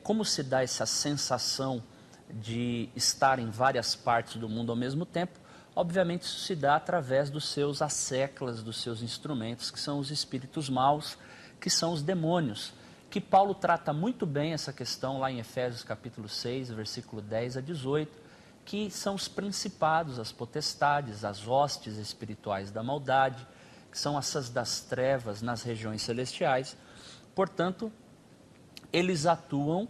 como se dá essa sensação de estar em várias partes do mundo ao mesmo tempo? obviamente isso se dá através dos seus asseclas, dos seus instrumentos, que são os espíritos maus, que são os demônios, que Paulo trata muito bem essa questão lá em Efésios capítulo 6, versículo 10 a 18, que são os principados, as potestades, as hostes espirituais da maldade, que são essas das trevas nas regiões celestiais. Portanto, eles atuam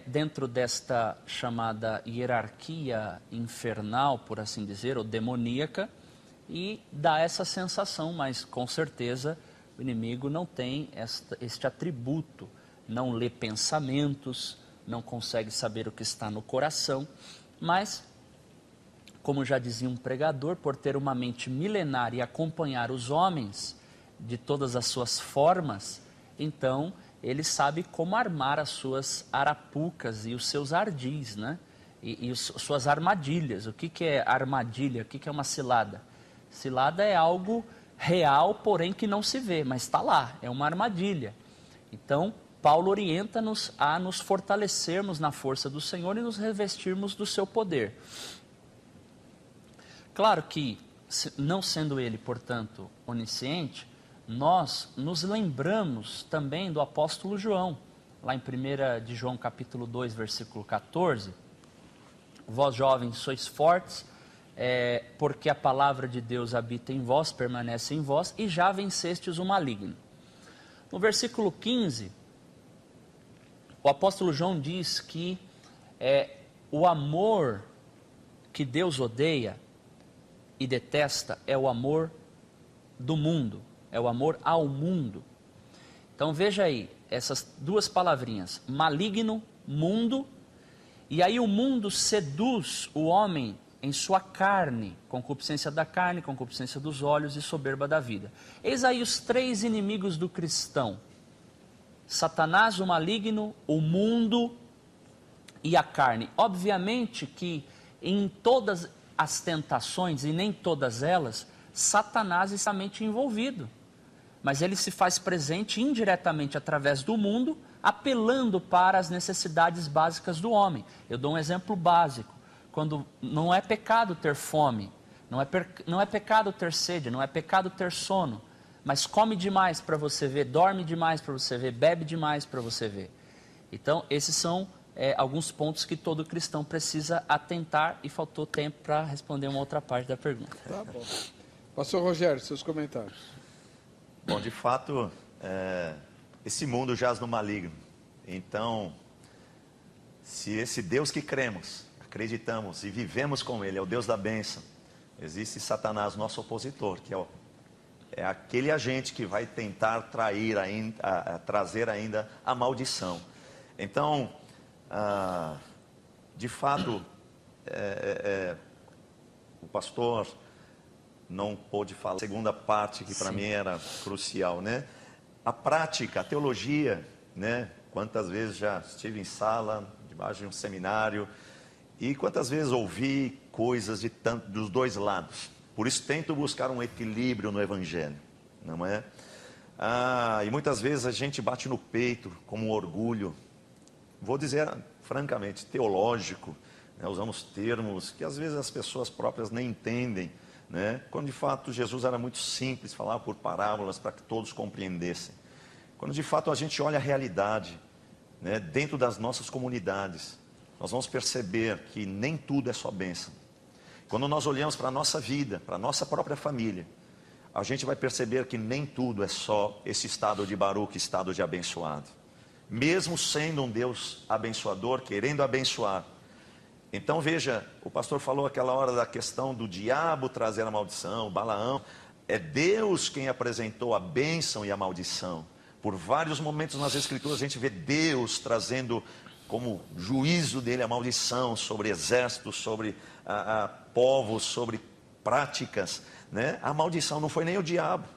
dentro desta chamada hierarquia infernal, por assim dizer, ou demoníaca, e dá essa sensação, mas com certeza o inimigo não tem este atributo, não lê pensamentos, não consegue saber o que está no coração, mas, como já dizia um pregador, por ter uma mente milenar e acompanhar os homens de todas as suas formas, então ele sabe como armar as suas arapucas e os seus ardis, né? E suas armadilhas. O que é armadilha? O que é uma cilada? Cilada é algo real, porém que não se vê, mas está lá, é uma armadilha. Então, Paulo orienta-nos a nos fortalecermos na força do Senhor e nos revestirmos do seu poder. Claro que, não sendo ele, portanto, onisciente, nós nos lembramos também do apóstolo João, lá em 1 de João capítulo 2, versículo 14, vós jovens sois fortes, porque a palavra de Deus habita em vós, permanece em vós, e já vencestes o maligno. No versículo 15, o apóstolo João diz que o amor que Deus odeia e detesta é o amor do mundo, é o amor ao mundo. Então veja aí, essas duas palavrinhas, maligno, mundo, e aí o mundo seduz o homem em sua carne, concupiscência da carne, concupiscência dos olhos e soberba da vida. Eis aí os três inimigos do cristão: Satanás, o maligno, o mundo e a carne. Obviamente que em todas as tentações, e nem todas elas, Satanás está envolvido. Mas ele se faz presente indiretamente através do mundo, apelando para as necessidades básicas do homem. Eu dou um exemplo básico. Quando não é pecado ter fome, não é pecado ter sede, não é pecado ter sono, mas come demais para você ver, dorme demais para você ver, bebe demais para você ver. Então, esses são alguns pontos que todo cristão precisa atentar, e faltou tempo para responder uma outra parte da pergunta. Tá bom. Pastor Rogério, seus comentários. Bom, de fato, esse mundo jaz no maligno. Então, se esse Deus que cremos, acreditamos e vivemos com Ele, é o Deus da bênção, existe Satanás, nosso opositor, que é aquele agente que vai tentar trazer ainda a maldição. Então, de fato, o pastor não pôde falar a segunda parte, que para mim era crucial, né? A prática, a teologia, né? Quantas vezes já estive em sala, debaixo de um seminário, e quantas vezes ouvi coisas dos dois lados. Por isso tento buscar um equilíbrio no Evangelho, não é? E muitas vezes a gente bate no peito como um orgulho, vou dizer francamente, teológico, né? Usamos termos que às vezes as pessoas próprias nem entendem, né? Quando de fato Jesus era muito simples, falava por parábolas para que todos compreendessem. Quando de fato a gente olha a realidade, né, dentro das nossas comunidades, nós vamos perceber que nem tudo é só bênção. Quando nós olhamos para a nossa vida, para a nossa própria família, a gente vai perceber que nem tudo é só esse estado de Baruque, estado de abençoado. Mesmo sendo um Deus abençoador, querendo abençoar. Então veja, o pastor falou aquela hora da questão do diabo trazer a maldição, Balaão. É Deus quem apresentou a bênção e a maldição. Por vários momentos nas Escrituras a gente vê Deus trazendo como juízo dele a maldição sobre exércitos, sobre povos, sobre práticas, né? A maldição não foi nem o diabo.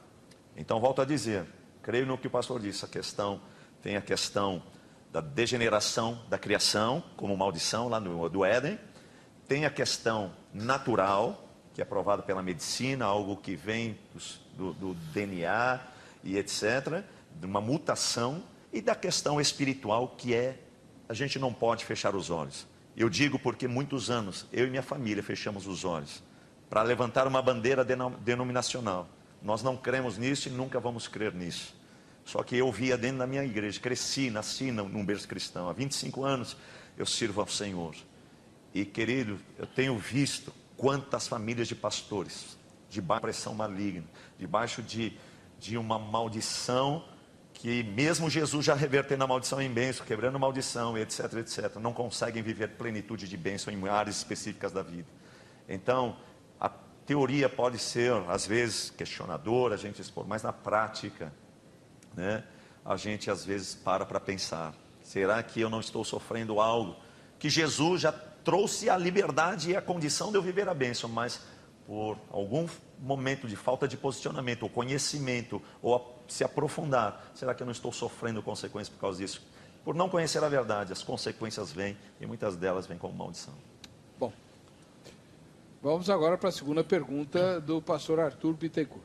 Então volto a dizer, creio no que o pastor disse, tem a questão da degeneração da criação, como maldição lá do Éden. Tem a questão natural, que é provada pela medicina, algo que vem do DNA e etc., de uma mutação, e da questão espiritual, que a gente não pode fechar os olhos. Eu digo porque muitos anos, eu e minha família fechamos os olhos para levantar uma bandeira denominacional. Nós não cremos nisso e nunca vamos crer nisso. Só que eu via dentro da minha igreja, cresci, nasci num berço cristão. Há 25 anos eu sirvo ao Senhor. E, querido, eu tenho visto quantas famílias de pastores, debaixo de pressão maligna, debaixo de uma maldição, que mesmo Jesus já revertendo a maldição em bênção, quebrando a maldição, etc, etc, não conseguem viver plenitude de bênção em áreas específicas da vida. Então, a teoria pode ser, às vezes, questionadora, a gente expor, mas na prática, né, a gente às vezes para pensar, será que eu não estou sofrendo algo que Jesus já trouxe a liberdade e a condição de eu viver a bênção, mas por algum momento de falta de posicionamento, ou conhecimento, ou se aprofundar, será que eu não estou sofrendo consequências por causa disso? Por não conhecer a verdade, as consequências vêm, e muitas delas vêm como maldição. Bom, vamos agora para a segunda pergunta do pastor Arthur Bittencourt.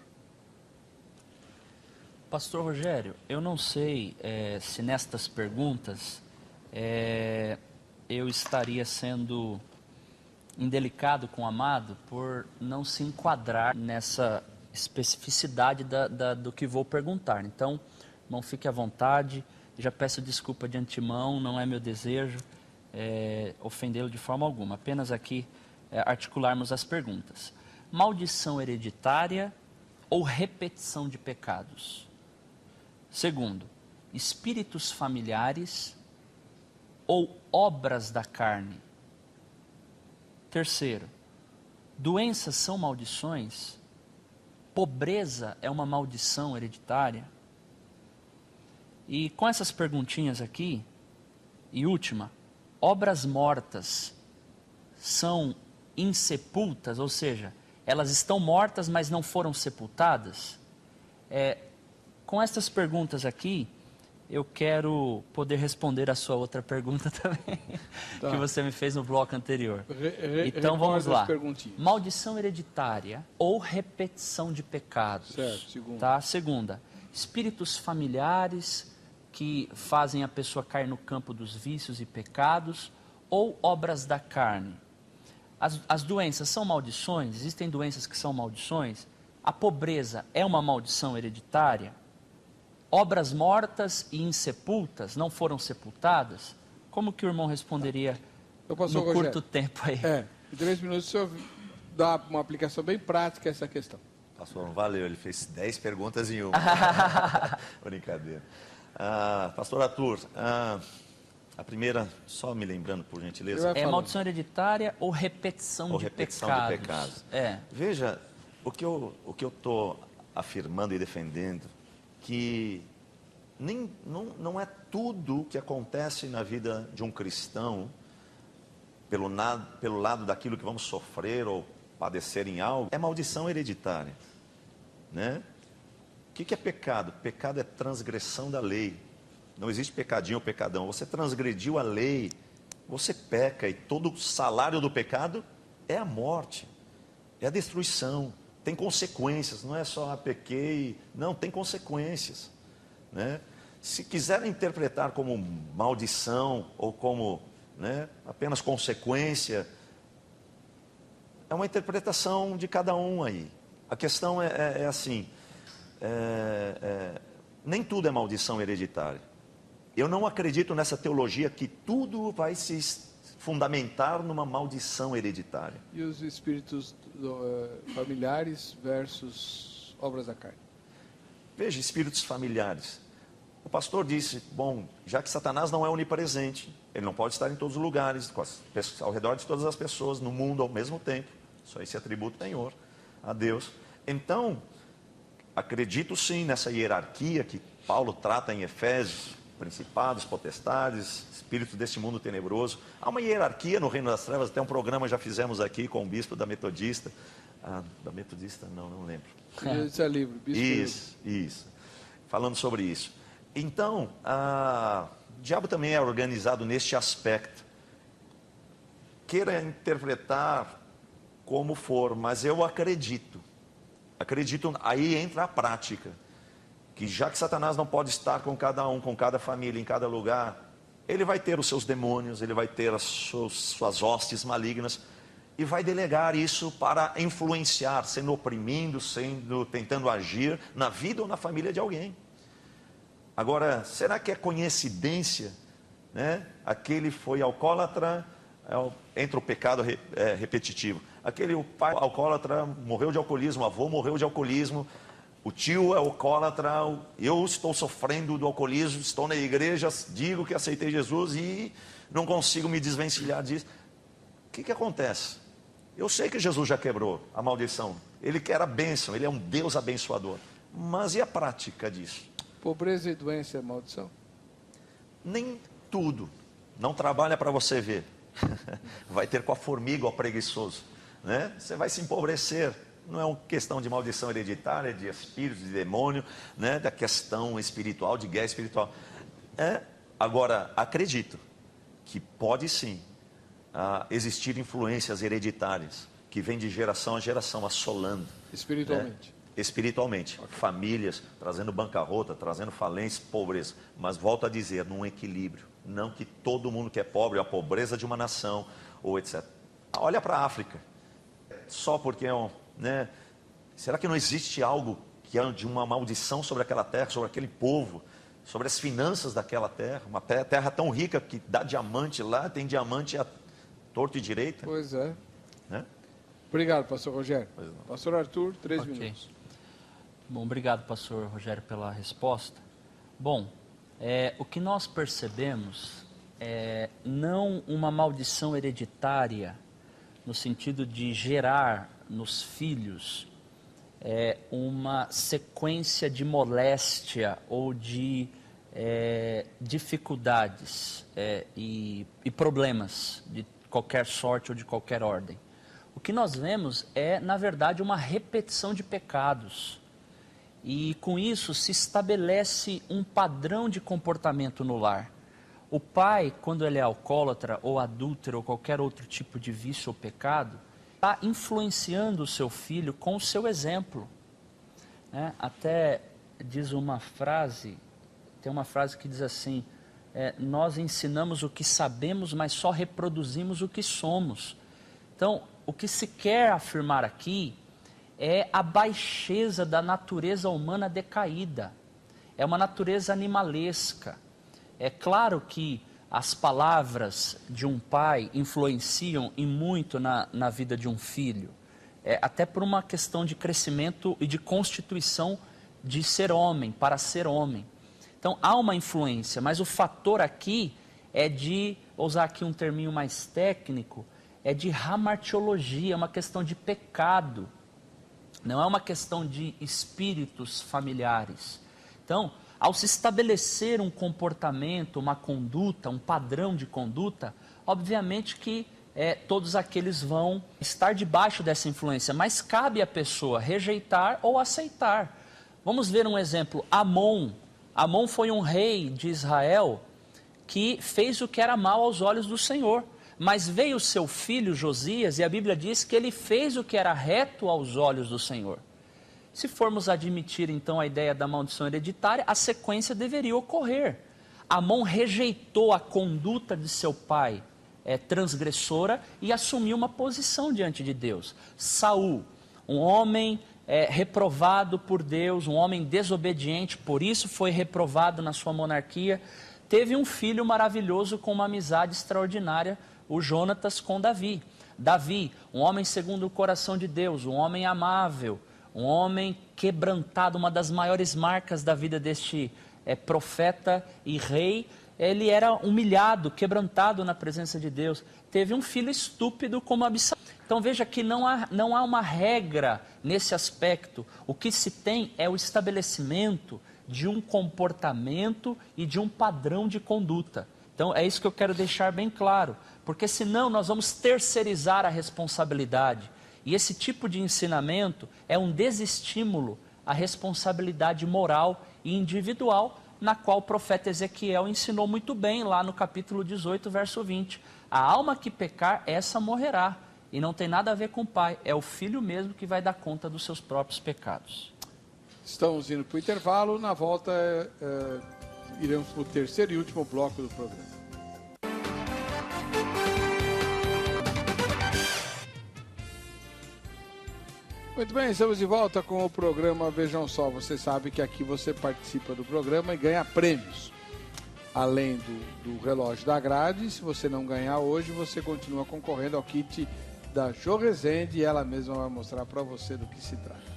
Pastor Rogério, eu não sei se nestas perguntas eu estaria sendo indelicado com o amado por não se enquadrar nessa especificidade do que vou perguntar. Então, irmão, fique à vontade, já peço desculpa de antemão, não é meu desejo ofendê-lo de forma alguma, apenas aqui articularmos as perguntas. Maldição hereditária ou repetição de pecados? Segundo, espíritos familiares ou obras da carne? Terceiro, doenças são maldições? Pobreza é uma maldição hereditária? E com essas perguntinhas aqui, e última, obras mortas são insepultas, ou seja, elas estão mortas, mas não foram sepultadas? Com essas perguntas aqui, eu quero poder responder a sua outra pergunta também, tá, que você me fez no bloco anterior. Então vamos lá. Maldição hereditária ou repetição de pecados. Certo, segunda. Tá? Segunda, espíritos familiares que fazem a pessoa cair no campo dos vícios e pecados ou obras da carne. As doenças são maldições? Existem doenças que são maldições? A pobreza é uma maldição hereditária? Obras mortas e insepultas não foram sepultadas? Como que o irmão responderia no curto tempo aí? Em 3 minutos o senhor dá uma aplicação bem prática a essa questão. Pastor, valeu, ele fez 10 perguntas em uma. Brincadeira. Pastor Arthur, a primeira, só me lembrando por gentileza. Maldição hereditária ou repetição de pecados? Veja, o que eu estou afirmando e defendendo, que não é tudo que acontece na vida de um cristão, pelo lado daquilo que vamos sofrer ou padecer em algo, é maldição hereditária, né? O que é pecado? Pecado é transgressão da lei. Não existe pecadinho ou pecadão. Você transgrediu a lei, você peca, e todo o salário do pecado é a morte, é a destruição. Tem consequências, não é só pequei, não, tem consequências, né? Se quiserem interpretar como maldição ou como, né, apenas consequência, é uma interpretação de cada um aí. A questão é assim, nem tudo é maldição hereditária. Eu não acredito nessa teologia que tudo vai se fundamentar numa maldição hereditária. E os espíritos familiares versus obras da carne? Veja, espíritos familiares. O pastor disse, bom, já que Satanás não é onipresente, ele não pode estar em todos os lugares, ao redor de todas as pessoas, no mundo ao mesmo tempo. Só esse atributo penhor a Deus. Então, acredito sim nessa hierarquia que Paulo trata em Efésios, principados, potestades, espíritos deste mundo tenebroso. Há uma hierarquia no reino das trevas, até um programa já fizemos aqui com o bispo da Metodista. Da Metodista não lembro. Esse é livro, bispo. Isso. Falando sobre isso. Então, o diabo também é organizado neste aspecto. Queira interpretar como for, mas eu acredito, aí entra a prática, que já que Satanás não pode estar com cada um, com cada família, em cada lugar, ele vai ter os seus demônios, ele vai ter as suas hostes malignas, e vai delegar isso para influenciar, sendo oprimindo, tentando agir na vida ou na família de alguém. Agora, será que é coincidência, né? Aquele foi alcoólatra, entra o pecado repetitivo. Aquele pai alcoólatra morreu de alcoolismo, o avô morreu de alcoolismo, o tio é alcoólatra, eu estou sofrendo do alcoolismo, estou na igreja, digo que aceitei Jesus e não consigo me desvencilhar disso. O que acontece? Eu sei que Jesus já quebrou a maldição. Ele quer a bênção, ele é um Deus abençoador. Mas e a prática disso? Pobreza e doença é maldição? Nem tudo. Não trabalha para você ver. Vai ter com a formiga ou preguiçoso, né? Você vai se empobrecer. Não é uma questão de maldição hereditária, de espírito, de demônio, né? Da questão espiritual, de guerra espiritual. Agora, acredito que pode sim existir influências hereditárias que vêm de geração a geração, assolando. Espiritualmente. Né? Espiritualmente. Okay. Famílias trazendo bancarrota, trazendo falência, pobreza. Mas volto a dizer, num equilíbrio. Não que todo mundo que é pobre, a pobreza de uma nação, ou etc. Olha para a África. Só porque né? Será que não existe algo que é de uma maldição sobre aquela terra, sobre aquele povo, sobre as finanças daquela terra? Uma terra tão rica que dá diamante lá, tem diamante a torto e direita. Pois é. Né? Obrigado, pastor Rogério. Pastor Arthur, 3 minutos. Bom, obrigado, pastor Rogério, pela resposta. Bom, o que nós percebemos é não uma maldição hereditária, no sentido de gerar nos filhos uma sequência de moléstia ou de dificuldades e problemas de qualquer sorte ou de qualquer ordem. O que nós vemos é, na verdade, uma repetição de pecados. E com isso se estabelece um padrão de comportamento no lar. O pai, quando ele é alcoólatra ou adúltero ou qualquer outro tipo de vício ou pecado, está influenciando o seu filho com o seu exemplo. Até diz uma frase, tem uma frase que diz assim, nós ensinamos o que sabemos, mas só reproduzimos o que somos. Então, o que se quer afirmar aqui é a baixeza da natureza humana decaída. É uma natureza animalesca. É claro que as palavras de um pai influenciam e muito na vida de um filho. Até por uma questão de crescimento e de constituição de ser homem, para ser homem. Então, há uma influência, mas o fator aqui é de, vou usar aqui um terminho mais técnico, é de hamartiologia, é uma questão de pecado. Não é uma questão de espíritos familiares. Então, ao se estabelecer um comportamento, uma conduta, um padrão de conduta, obviamente que todos aqueles vão estar debaixo dessa influência, mas cabe à pessoa rejeitar ou aceitar. Vamos ver um exemplo. Amon foi um rei de Israel que fez o que era mal aos olhos do Senhor. Mas veio seu filho Josias e a Bíblia diz que ele fez o que era reto aos olhos do Senhor. Se formos admitir então a ideia da maldição hereditária, a sequência deveria ocorrer. Amon rejeitou a conduta de seu pai transgressora e assumiu uma posição diante de Deus. Saul, um homem reprovado por Deus, um homem desobediente, por isso foi reprovado na sua monarquia, teve um filho maravilhoso com uma amizade extraordinária, o Jonatas com Davi. Davi, um homem segundo o coração de Deus, um homem amável, um homem quebrantado, uma das maiores marcas da vida deste profeta e rei, ele era humilhado, quebrantado na presença de Deus. Teve um filho estúpido como Absalão. Então veja que não há uma regra nesse aspecto. O que se tem é o estabelecimento de um comportamento e de um padrão de conduta. Então é isso que eu quero deixar bem claro, porque senão nós vamos terceirizar a responsabilidade. E esse tipo de ensinamento é um desestímulo à responsabilidade moral e individual, na qual o profeta Ezequiel ensinou muito bem lá no capítulo 18, verso 20. A alma que pecar, essa morrerá. E não tem nada a ver com o pai, é o filho mesmo que vai dar conta dos seus próprios pecados. Estamos indo para o intervalo, na volta iremos para o terceiro e último bloco do programa. Muito bem, estamos de volta com o programa Vejam Só. Você sabe que aqui você participa do programa e ganha prêmios. Além do relógio da grade, se você não ganhar hoje, você continua concorrendo ao kit da Jo Rezende e ela mesma vai mostrar para você do que se trata.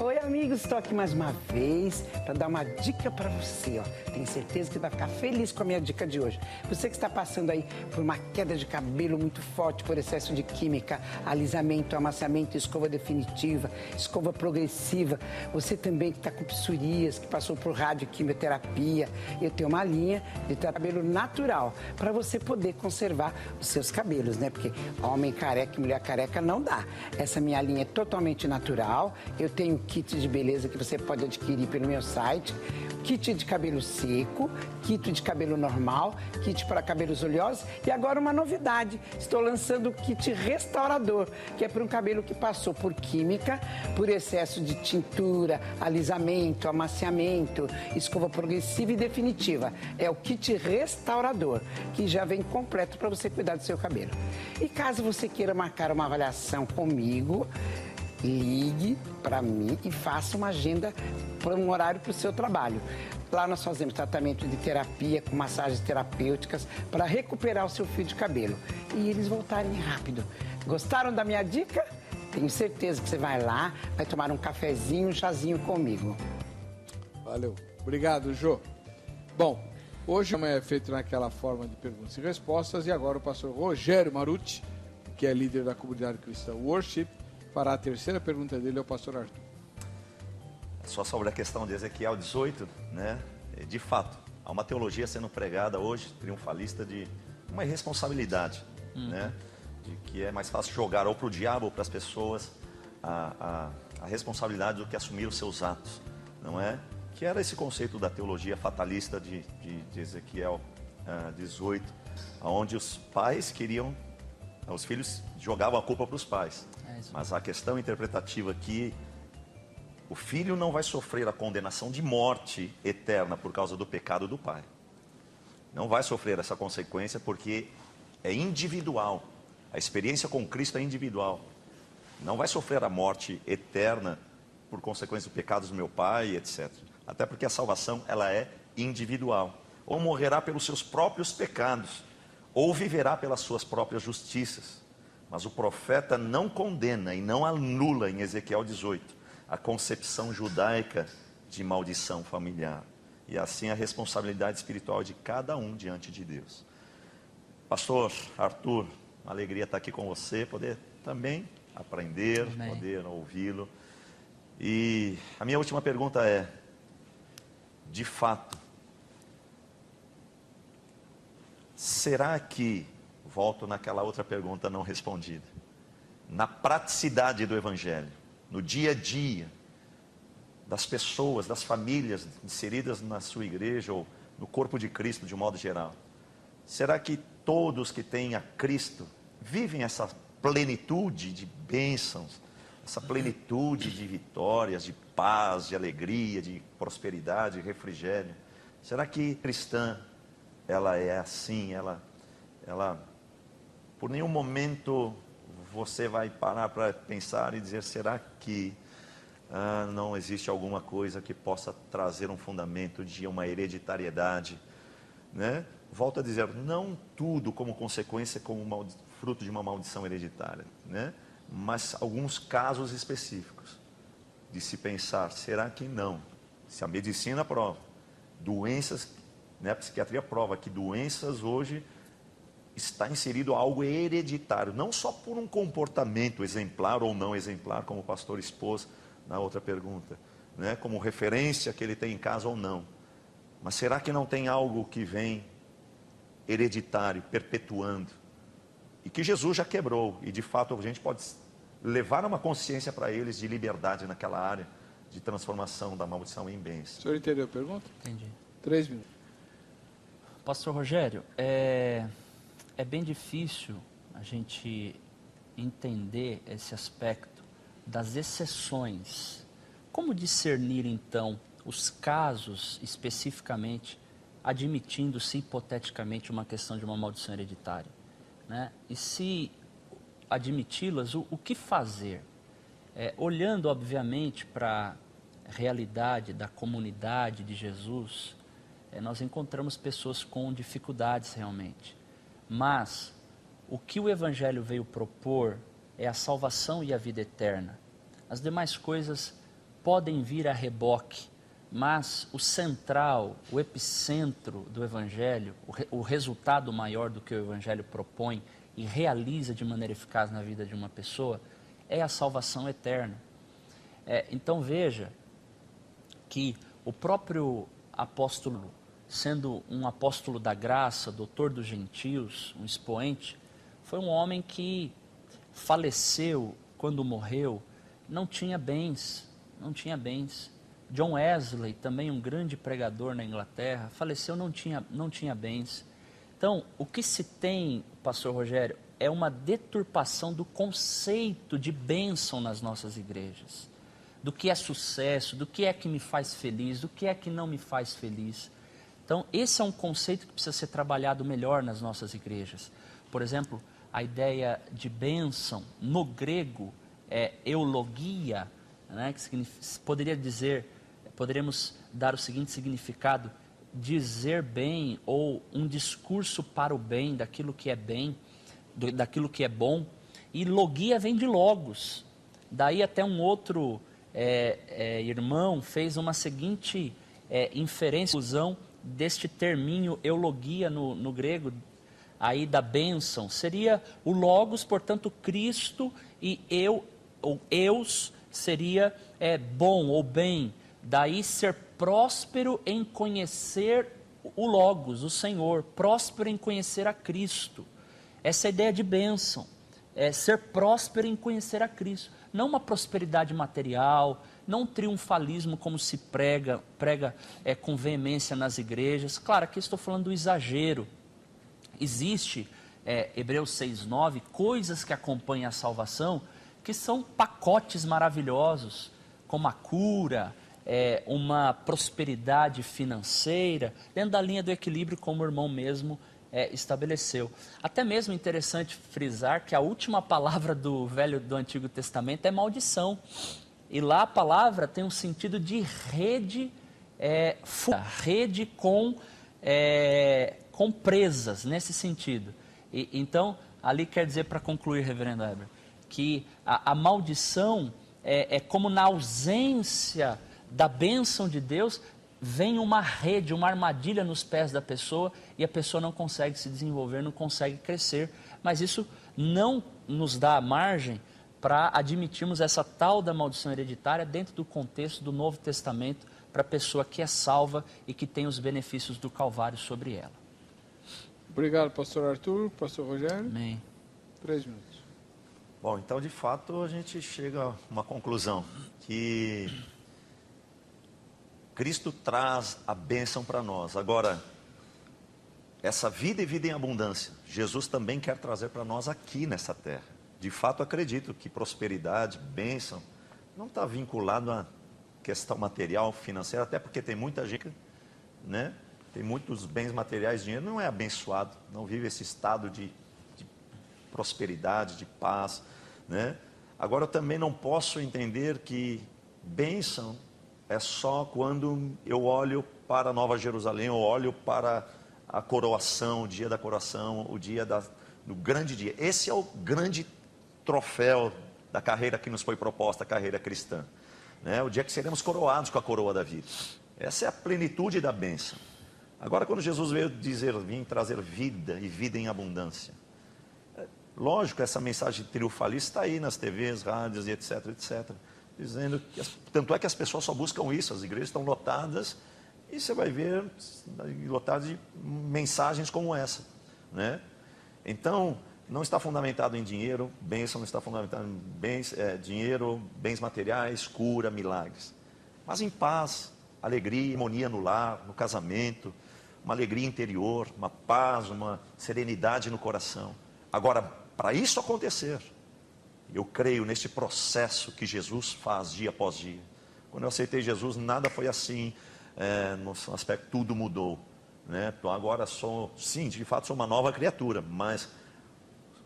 Oi, amigos, estou aqui mais uma vez para dar uma dica para você, ó. Tenho certeza que vai ficar feliz com a minha dica de hoje. Você que está passando aí por uma queda de cabelo muito forte, por excesso de química, alisamento, amaciamento, escova definitiva, escova progressiva. Você também que está com psoríase, que passou por radioquimioterapia. Eu tenho uma linha de cabelo natural para você poder conservar os seus cabelos, né? Porque homem careca e mulher careca não dá. Essa minha linha é totalmente natural. Eu tenho kit de beleza que você pode adquirir pelo meu site, kit de cabelo seco, kit de cabelo normal, kit para cabelos oleosos e agora uma novidade, estou lançando o kit restaurador, que é para um cabelo que passou por química, por excesso de tintura, alisamento, amaciamento, escova progressiva e definitiva. É o kit restaurador, que já vem completo para você cuidar do seu cabelo. E caso você queira marcar uma avaliação comigo, ligue para mim e faça uma agenda para um horário para o seu trabalho. Lá nós fazemos tratamento de terapia com massagens terapêuticas para recuperar o seu fio de cabelo e eles voltarem rápido. Gostaram da minha dica? Tenho certeza que você vai lá, vai tomar um cafezinho, um chazinho comigo. Valeu. Obrigado, Jô. Bom, hoje é feito naquela forma de perguntas e respostas e agora o pastor Rogério Marucci, que é líder da comunidade cristã Worship, fará a terceira pergunta dele ao pastor Arthur. Só sobre a questão de Ezequiel 18, né? De fato, há uma teologia sendo pregada hoje, triunfalista, de uma irresponsabilidade, né? De que é mais fácil jogar ou para o diabo ou para as pessoas a responsabilidade do que assumir os seus atos, não é? Que era esse conceito da teologia fatalista de Ezequiel 18, onde os pais queriam, os filhos jogavam a culpa para os pais. Mas a questão interpretativa aqui, o filho não vai sofrer a condenação de morte eterna por causa do pecado do pai. Não vai sofrer essa consequência porque é individual. A experiência com Cristo é individual. Não vai sofrer a morte eterna por consequência dos pecados do meu pai, etc. Até porque a salvação, ela é individual. Ou morrerá pelos seus próprios pecados, ou viverá pelas suas próprias justiças. Mas o profeta não condena e não anula em Ezequiel 18 a concepção judaica de maldição familiar. E assim a responsabilidade espiritual de cada um diante de Deus. Pastor Arthur, uma alegria estar aqui com você, poder também aprender, Amém. Poder ouvi-lo. E a minha última pergunta é, de fato, será que, volto naquela outra pergunta não respondida, na praticidade do Evangelho, no dia a dia, das pessoas, das famílias inseridas na sua igreja ou no corpo de Cristo de um modo geral, será que todos que têm a Cristo vivem essa plenitude de bênçãos, essa plenitude de vitórias, de paz, de alegria, de prosperidade, de refrigério? Será que cristã, ela é assim, ela por nenhum momento você vai parar para pensar e dizer, será que não existe alguma coisa que possa trazer um fundamento de uma hereditariedade, né? Volto a dizer, não tudo como consequência, como fruto de uma maldição hereditária, né? Mas alguns casos específicos de se pensar, será que não? Se a medicina prova, doenças, né, a psiquiatria prova que doenças hoje está inserido algo hereditário, não só por um comportamento exemplar ou não exemplar, como o pastor expôs na outra pergunta, né, como referência que ele tem em casa ou não. Mas será que não tem algo que vem hereditário, perpetuando, e que Jesus já quebrou, e de fato a gente pode levar uma consciência para eles de liberdade naquela área, de transformação da maldição em bênção? O senhor entendeu a pergunta? Entendi. 3 minutos. Pastor Rogério, é bem difícil a gente entender esse aspecto das exceções. Como discernir, então, os casos especificamente, admitindo-se hipoteticamente uma questão de uma maldição hereditária, né? E se admiti-las, o que fazer? olhando, obviamente, para a realidade da comunidade de Jesus, nós encontramos pessoas com dificuldades realmente. Mas o que o Evangelho veio propor é a salvação e a vida eterna. As demais coisas podem vir a reboque, mas o central, o epicentro do Evangelho, o resultado maior do que o Evangelho propõe e realiza de maneira eficaz na vida de uma pessoa, é a salvação eterna. Então veja que o próprio apóstolo, sendo um apóstolo da graça, doutor dos gentios, um expoente, foi um homem que faleceu quando morreu, não tinha bens. John Wesley, também um grande pregador na Inglaterra, faleceu, não tinha bens. Então, o que se tem, pastor Rogério, é uma deturpação do conceito de bênção nas nossas igrejas. Do que é sucesso, do que é que me faz feliz, do que é que não me faz feliz. Então, esse é um conceito que precisa ser trabalhado melhor nas nossas igrejas. Por exemplo, a ideia de bênção, no grego, é eulogia, né, que poderíamos dar o seguinte significado: dizer bem, ou um discurso para o bem, daquilo que é bem, daquilo que é bom. E logia vem de logos. Daí até um outro irmão fez uma seguinte inferência, fusão deste terminho eulogia no grego, aí da bênção. Seria o logos, portanto, Cristo, e ou eus, seria bom ou bem. Daí ser próspero em conhecer o logos, o Senhor, próspero em conhecer a Cristo. Essa é a ideia de bênção, ser próspero em conhecer a Cristo. Não uma prosperidade material, não um triunfalismo como se prega com veemência nas igrejas. Claro, aqui estou falando do exagero. Existe, Hebreus 6:9, coisas que acompanham a salvação, que são pacotes maravilhosos, como a cura, uma prosperidade financeira, dentro da linha do equilíbrio, como o irmão mesmo estabeleceu. Até mesmo interessante frisar que a última palavra do Antigo Testamento é maldição. E lá a palavra tem um sentido de rede, rede com presas, nesse sentido. Então, ali quer dizer, para concluir, reverendo Heber, que a maldição é como na ausência da bênção de Deus, vem uma rede, uma armadilha nos pés da pessoa, e a pessoa não consegue se desenvolver, não consegue crescer. Mas isso não nos dá margem para admitirmos essa tal da maldição hereditária dentro do contexto do Novo Testamento, para a pessoa que é salva e que tem os benefícios do Calvário sobre ela. Obrigado, pastor Arthur. Pastor Rogério. Amém. 3 minutos. Bom, então de fato a gente chega a uma conclusão, que Cristo traz a bênção para nós. Agora, essa vida e vida em abundância, Jesus também quer trazer para nós aqui nessa terra. De fato, acredito que prosperidade, bênção, não está vinculado à questão material, financeira, até porque tem muita gente, né? Tem muitos bens materiais, dinheiro, não é abençoado, não vive esse estado de prosperidade, de paz, né? Agora, eu também não posso entender que bênção é só quando eu olho para a Nova Jerusalém, eu olho para a coroação, o dia da coroação, o dia do grande dia. Esse é o grande troféu da carreira que nos foi proposta, a carreira cristã, né? O dia que seremos coroados com a coroa da vida. Essa é a plenitude da bênção. Agora, quando Jesus veio vir trazer vida e vida em abundância, lógico, essa mensagem triunfalista está aí nas TVs, rádios e etc, etc, dizendo que, tanto é que as pessoas só buscam isso, as igrejas estão lotadas, e você vai ver lotadas de mensagens como essa, né? Então, não está fundamentado em dinheiro, bênção não está fundamentado em dinheiro, bens materiais, cura, milagres, mas em paz, alegria, harmonia no lar, no casamento, uma alegria interior, uma paz, uma serenidade no coração. Agora, para isso acontecer, eu creio nesse processo que Jesus faz dia após dia. Quando eu aceitei Jesus, nada foi assim, no aspecto tudo mudou, né? Então agora sim, de fato sou uma nova criatura, mas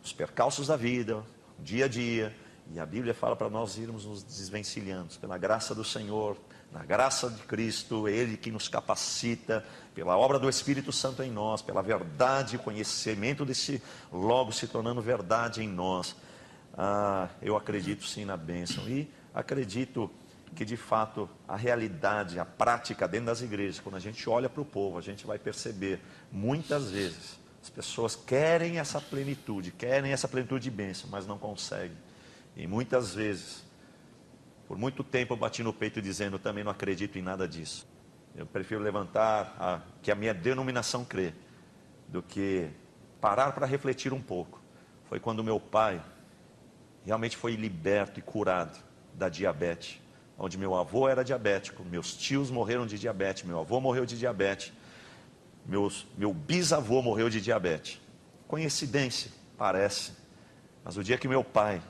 os percalços da vida, dia a dia, E a Bíblia fala para nós irmos nos desvencilhando, pela graça do Senhor, na graça de Cristo, Ele que nos capacita, pela obra do Espírito Santo em nós, pela verdade e conhecimento desse logo se tornando verdade em nós. Eu acredito sim na bênção e acredito que de fato a realidade, a prática dentro das igrejas, quando a gente olha para o povo, a gente vai perceber muitas vezes as pessoas querem essa plenitude de bênção, mas não conseguem. E muitas vezes, por muito tempo eu bati no peito dizendo, também não acredito em nada disso. Eu prefiro levantar que a minha denominação crê, do que parar para refletir um pouco. Foi quando meu pai realmente foi liberto e curado da diabetes, onde meu avô era diabético, meus tios morreram de diabetes, meu avô morreu de diabetes, meu bisavô morreu de diabetes. Coincidência, parece, mas o dia que meu pai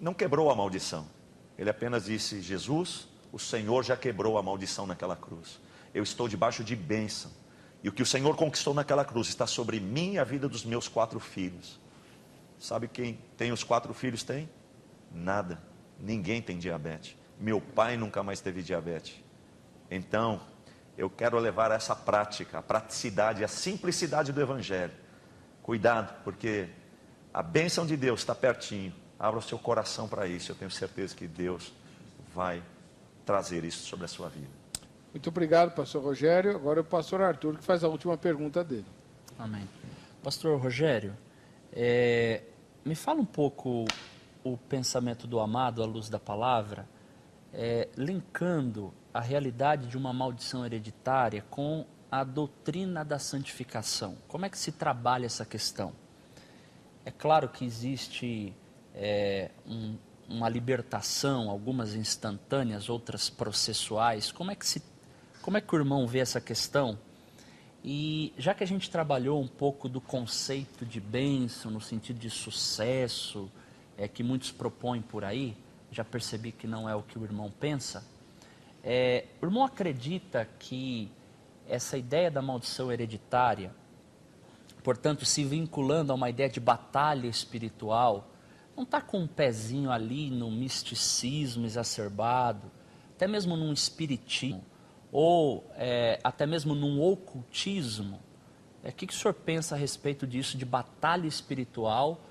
não quebrou a maldição, ele apenas disse, Jesus, o Senhor já quebrou a maldição naquela cruz, eu estou debaixo de bênção, e o que o Senhor conquistou naquela cruz está sobre mim e a vida dos meus 4 filhos. Sabe quem tem os 4 filhos tem? Nada, ninguém tem diabetes, meu pai nunca mais teve diabetes. Então, eu quero levar essa prática, a praticidade, a simplicidade do Evangelho. Cuidado, porque a bênção de Deus está pertinho. Abra o seu coração para isso. Eu tenho certeza que Deus vai trazer isso sobre a sua vida. Muito obrigado, pastor Rogério. Agora é o pastor Arthur que faz a última pergunta dele. Amém. Pastor Rogério, me fala um pouco o pensamento do amado à luz da palavra, linkando a realidade de uma maldição hereditária com a doutrina da santificação. Como é que se trabalha essa questão? É claro que existe uma libertação, algumas instantâneas, outras processuais. Como é que o irmão vê essa questão? E já que a gente trabalhou um pouco do conceito de bênção, no sentido de sucesso, que muitos propõem por aí, já percebi que não é o que o irmão pensa, o irmão acredita que essa ideia da maldição hereditária, portanto, se vinculando a uma ideia de batalha espiritual, não está com um pezinho ali no misticismo exacerbado, até mesmo num espiritismo, ou até mesmo num ocultismo? O que o senhor pensa a respeito disso, de batalha espiritual,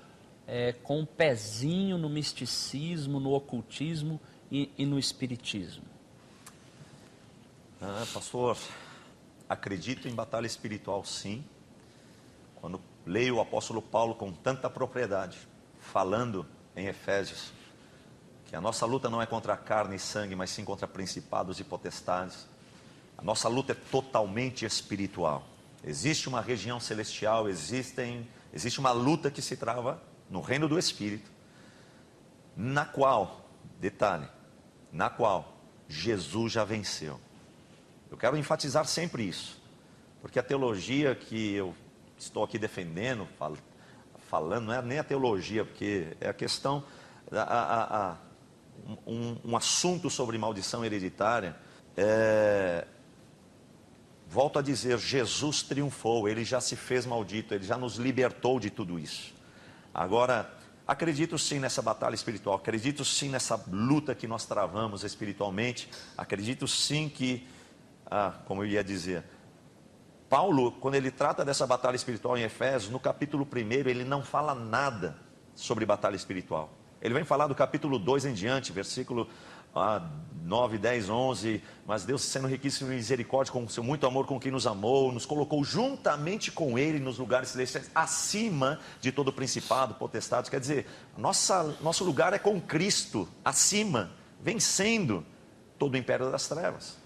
com um pezinho no misticismo, no ocultismo e no espiritismo? Pastor, acredito em batalha espiritual sim. Quando leio o apóstolo Paulo com tanta propriedade, falando em Efésios, que a nossa luta não é contra a carne e sangue, mas sim contra principados e potestades. A nossa luta é totalmente espiritual. Existe uma região celestial, existe uma luta que se trava no reino do Espírito, na qual, detalhe, na qual Jesus já venceu. Eu quero enfatizar sempre isso, porque a teologia que eu estou aqui defendendo, falando, não é nem a teologia, porque é a questão, um assunto sobre maldição hereditária. Volto a dizer, Jesus triunfou, Ele já se fez maldito, Ele já nos libertou de tudo isso. Agora, acredito sim nessa batalha espiritual, acredito sim nessa luta que nós travamos espiritualmente, acredito sim que, como eu ia dizer, Paulo, quando ele trata dessa batalha espiritual em Efésios, no capítulo 1, ele não fala nada sobre batalha espiritual. Ele vem falar do capítulo 2 em diante, versículo 9, 10, 11, mas Deus, sendo riquíssimo em misericórdia, com o seu muito amor com quem nos amou, nos colocou juntamente com Ele nos lugares celestiais, acima de todo principado, potestade. Quer dizer, nosso lugar é com Cristo, acima, vencendo todo o império das trevas.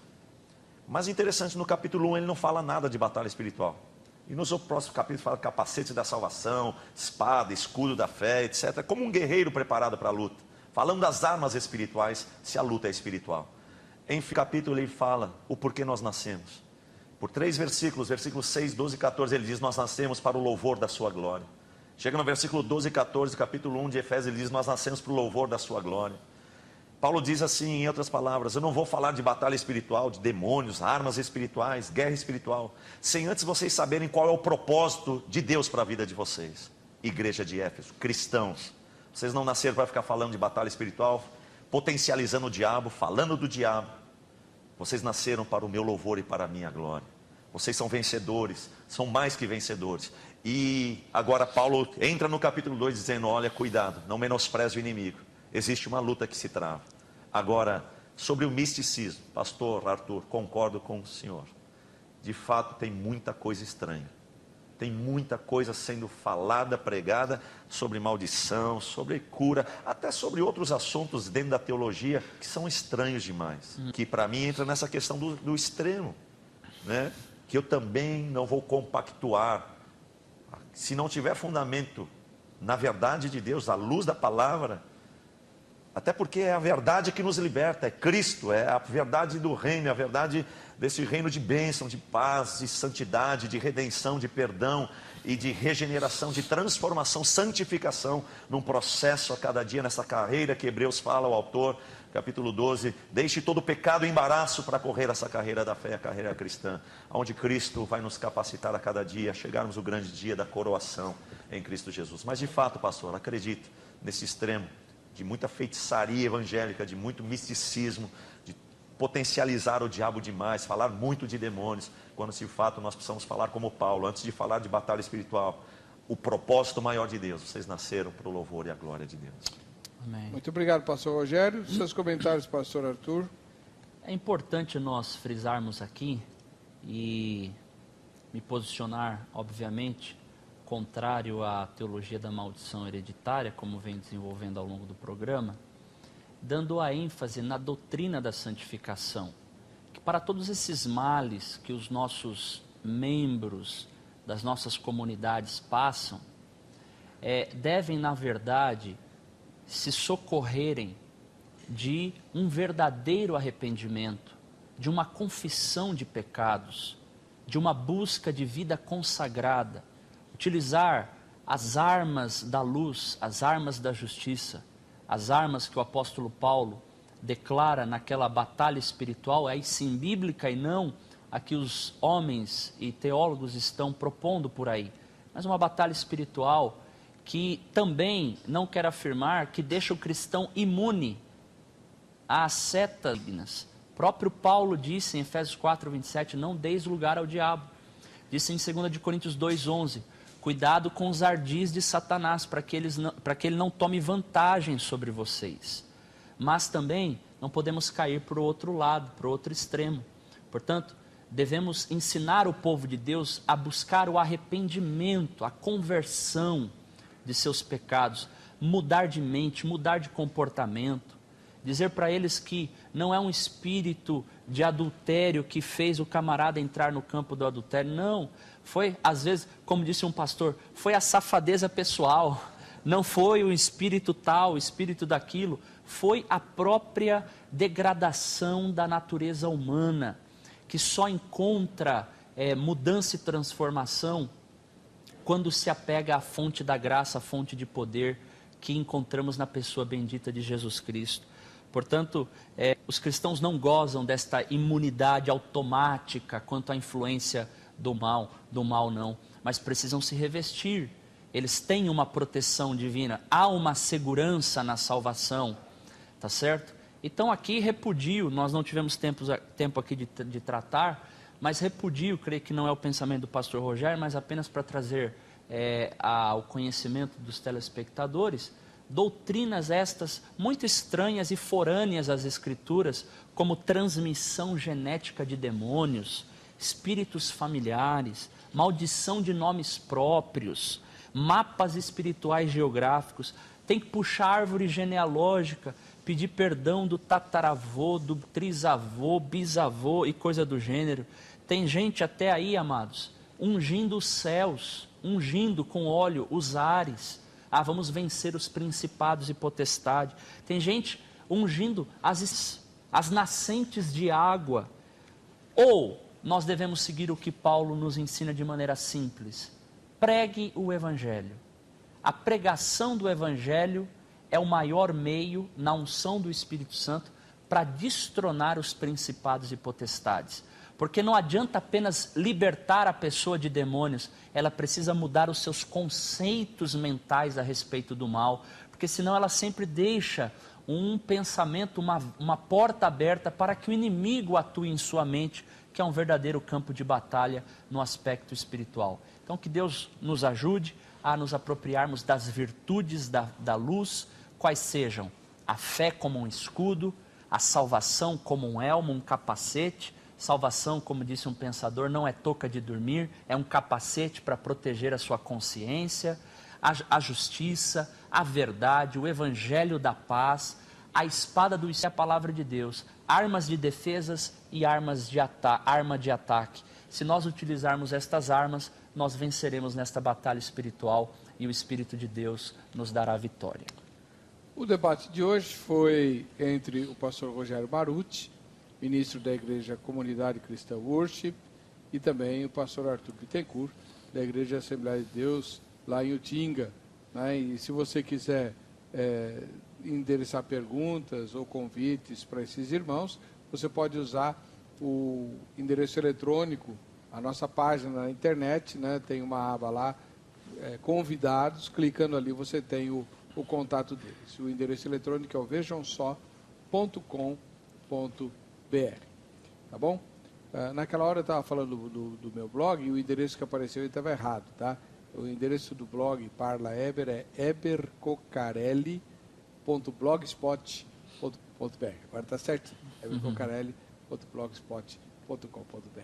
Mas interessante, no capítulo 1 ele não fala nada de batalha espiritual. E nos próximos capítulos fala capacete da salvação, espada, escudo da fé, etc. Como um guerreiro preparado para a luta. Falando das armas espirituais, se a luta é espiritual. Em capítulo ele fala o porquê nós nascemos. Por 3 versículos, versículos 6, 12 e 14, ele diz, nós nascemos para o louvor da sua glória. Chega no versículo 12 e 14, capítulo 1 de Efésios, ele diz, nós nascemos para o louvor da sua glória. Paulo diz assim, em outras palavras, eu não vou falar de batalha espiritual, de demônios, armas espirituais, guerra espiritual, sem antes vocês saberem qual é o propósito de Deus para a vida de vocês. Igreja de Éfeso, cristãos, Vocês não nasceram para ficar falando de batalha espiritual, potencializando o diabo, falando do diabo. Vocês nasceram para o meu louvor e para a minha glória. Vocês são vencedores, são mais que vencedores. E agora Paulo entra no capítulo 2 dizendo, olha, cuidado, não menospreze o inimigo. Existe uma luta que se trava. Agora, sobre o misticismo, pastor Arthur, concordo com o senhor. De fato, tem muita coisa estranha. Tem muita coisa sendo falada, pregada sobre maldição, sobre cura, até sobre outros assuntos dentro da teologia que são estranhos demais. Que para mim entra nessa questão do extremo, né? Que eu também não vou compactuar. Se não tiver fundamento na verdade de Deus, à luz da palavra, até porque é a verdade que nos liberta, é Cristo, é a verdade do reino, é a verdade desse reino de bênção, de paz, de santidade, de redenção, de perdão e de regeneração, de transformação, santificação, num processo a cada dia, nessa carreira que Hebreus fala, o autor, capítulo 12, deixe todo pecado e embaraço para correr essa carreira da fé, a carreira cristã, onde Cristo vai nos capacitar a cada dia, a chegarmos ao grande dia da coroação em Cristo Jesus. Mas de fato, pastor, acredito nesse extremo, de muita feitiçaria evangélica, de muito misticismo, de potencializar o diabo demais, falar muito de demônios, quando de fato nós precisamos falar como Paulo, antes de falar de batalha espiritual, o propósito maior de Deus. Vocês nasceram para o louvor e a glória de Deus. Amém. Muito obrigado, pastor Rogério. Seus comentários, pastor Arthur. É importante nós frisarmos aqui e me posicionar, obviamente, contrário à teologia da maldição hereditária, como vem desenvolvendo ao longo do programa, dando a ênfase na doutrina da santificação, que para todos esses males que os nossos membros das nossas comunidades passam, devem, na verdade, se socorrerem de um verdadeiro arrependimento, de uma confissão de pecados, de uma busca de vida consagrada, utilizar as armas da luz, as armas da justiça, as armas que o apóstolo Paulo declara naquela batalha espiritual, aí sim bíblica e não a que os homens e teólogos estão propondo por aí, mas uma batalha espiritual que também não quer afirmar que deixa o cristão imune às setas malignas. Próprio Paulo disse em Efésios 4:27, não deis lugar ao diabo. Disse em 2 Coríntios 2:11, cuidado com os ardis de Satanás, para que ele não tome vantagem sobre vocês. Mas também não podemos cair para o outro lado, para o outro extremo. Portanto, devemos ensinar o povo de Deus a buscar o arrependimto, a conversão de seus pecados, mudar de mente, mudar de comportamento, dizer para eles que não é um espírito de adultério que fez o camarada entrar no campo do adultério, não, foi às vezes, como disse um pastor, foi a safadeza pessoal, não foi o espírito tal, o espírito daquilo, foi a própria degradação da natureza humana, que só encontra mudança e transformação quando se apega à fonte da graça, à fonte de poder que encontramos na pessoa bendita de Jesus Cristo. Portanto, os cristãos não gozam desta imunidade automática quanto à influência do mal não, mas precisam se revestir. Eles têm uma proteção divina, há uma segurança na salvação, tá certo? Então aqui repudio, nós não tivemos tempo aqui de tratar, mas repudio, creio que não é o pensamento do pastor Rogério, mas apenas para trazer ao conhecimento dos telespectadores, doutrinas estas muito estranhas e forâneas às Escrituras, como transmissão genética de demônios, espíritos familiares, maldição de nomes próprios, mapas espirituais geográficos, tem que puxar árvore genealógica, pedir perdão do tataravô, do trisavô, bisavô e coisa do gênero. Tem gente até aí, amados, ungindo os céus, ungindo com óleo os ares. Vamos vencer os principados e potestades. Tem gente ungindo as nascentes de água. Ou nós devemos seguir o que Paulo nos ensina de maneira simples. Pregue o Evangelho. A pregação do Evangelho é o maior meio na unção do Espírito Santo para destronar os principados e potestades. Porque não adianta apenas libertar a pessoa de demônios, ela precisa mudar os seus conceitos mentais a respeito do mal, porque senão ela sempre deixa um pensamento, uma porta aberta para que o inimigo atue em sua mente, que é um verdadeiro campo de batalha no aspecto espiritual. Então que Deus nos ajude a nos apropriarmos das virtudes da luz, quais sejam a fé como um escudo, a salvação como um elmo, um capacete. Salvação, como disse um pensador, não é touca de dormir, é um capacete para proteger a sua consciência, a justiça, a verdade, o evangelho da paz, a espada do Espírito, a palavra de Deus, armas de defesas e arma de ataque. Se nós utilizarmos estas armas, nós venceremos nesta batalha espiritual e o Espírito de Deus nos dará vitória. O debate de hoje foi entre o pastor Rogério Maruti, ministro da Igreja Comunidade Cristã Worship, e também o pastor Arthur Bittencourt, da Igreja Assembleia de Deus, lá em Utinga. Né? E se você quiser endereçar perguntas ou convites para esses irmãos, você pode usar o endereço eletrônico, a nossa página na internet, né? Tem uma aba lá, convidados, clicando ali você tem o contato deles. O endereço eletrônico é o vejamsó.com.br. Tá bom? Naquela hora eu estava falando do meu blog e o endereço que apareceu estava errado, tá? O endereço do blog Parla Eber é ebercocarelli.blogspot.br. Agora está certo? ebercocarelli.blogspot.com.br.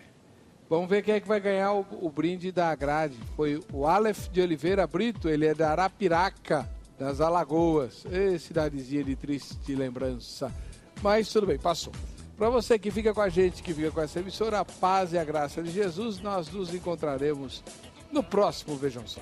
Vamos ver quem é que vai ganhar o brinde da grade. Foi o Aleph de Oliveira Brito, ele é da Arapiraca, das Alagoas. Cidadezinha de triste lembrança. Mas tudo bem, passou. Para você que fica com a gente, que fica com essa emissora, a paz e a graça de Jesus, nós nos encontraremos no próximo Vejam Só.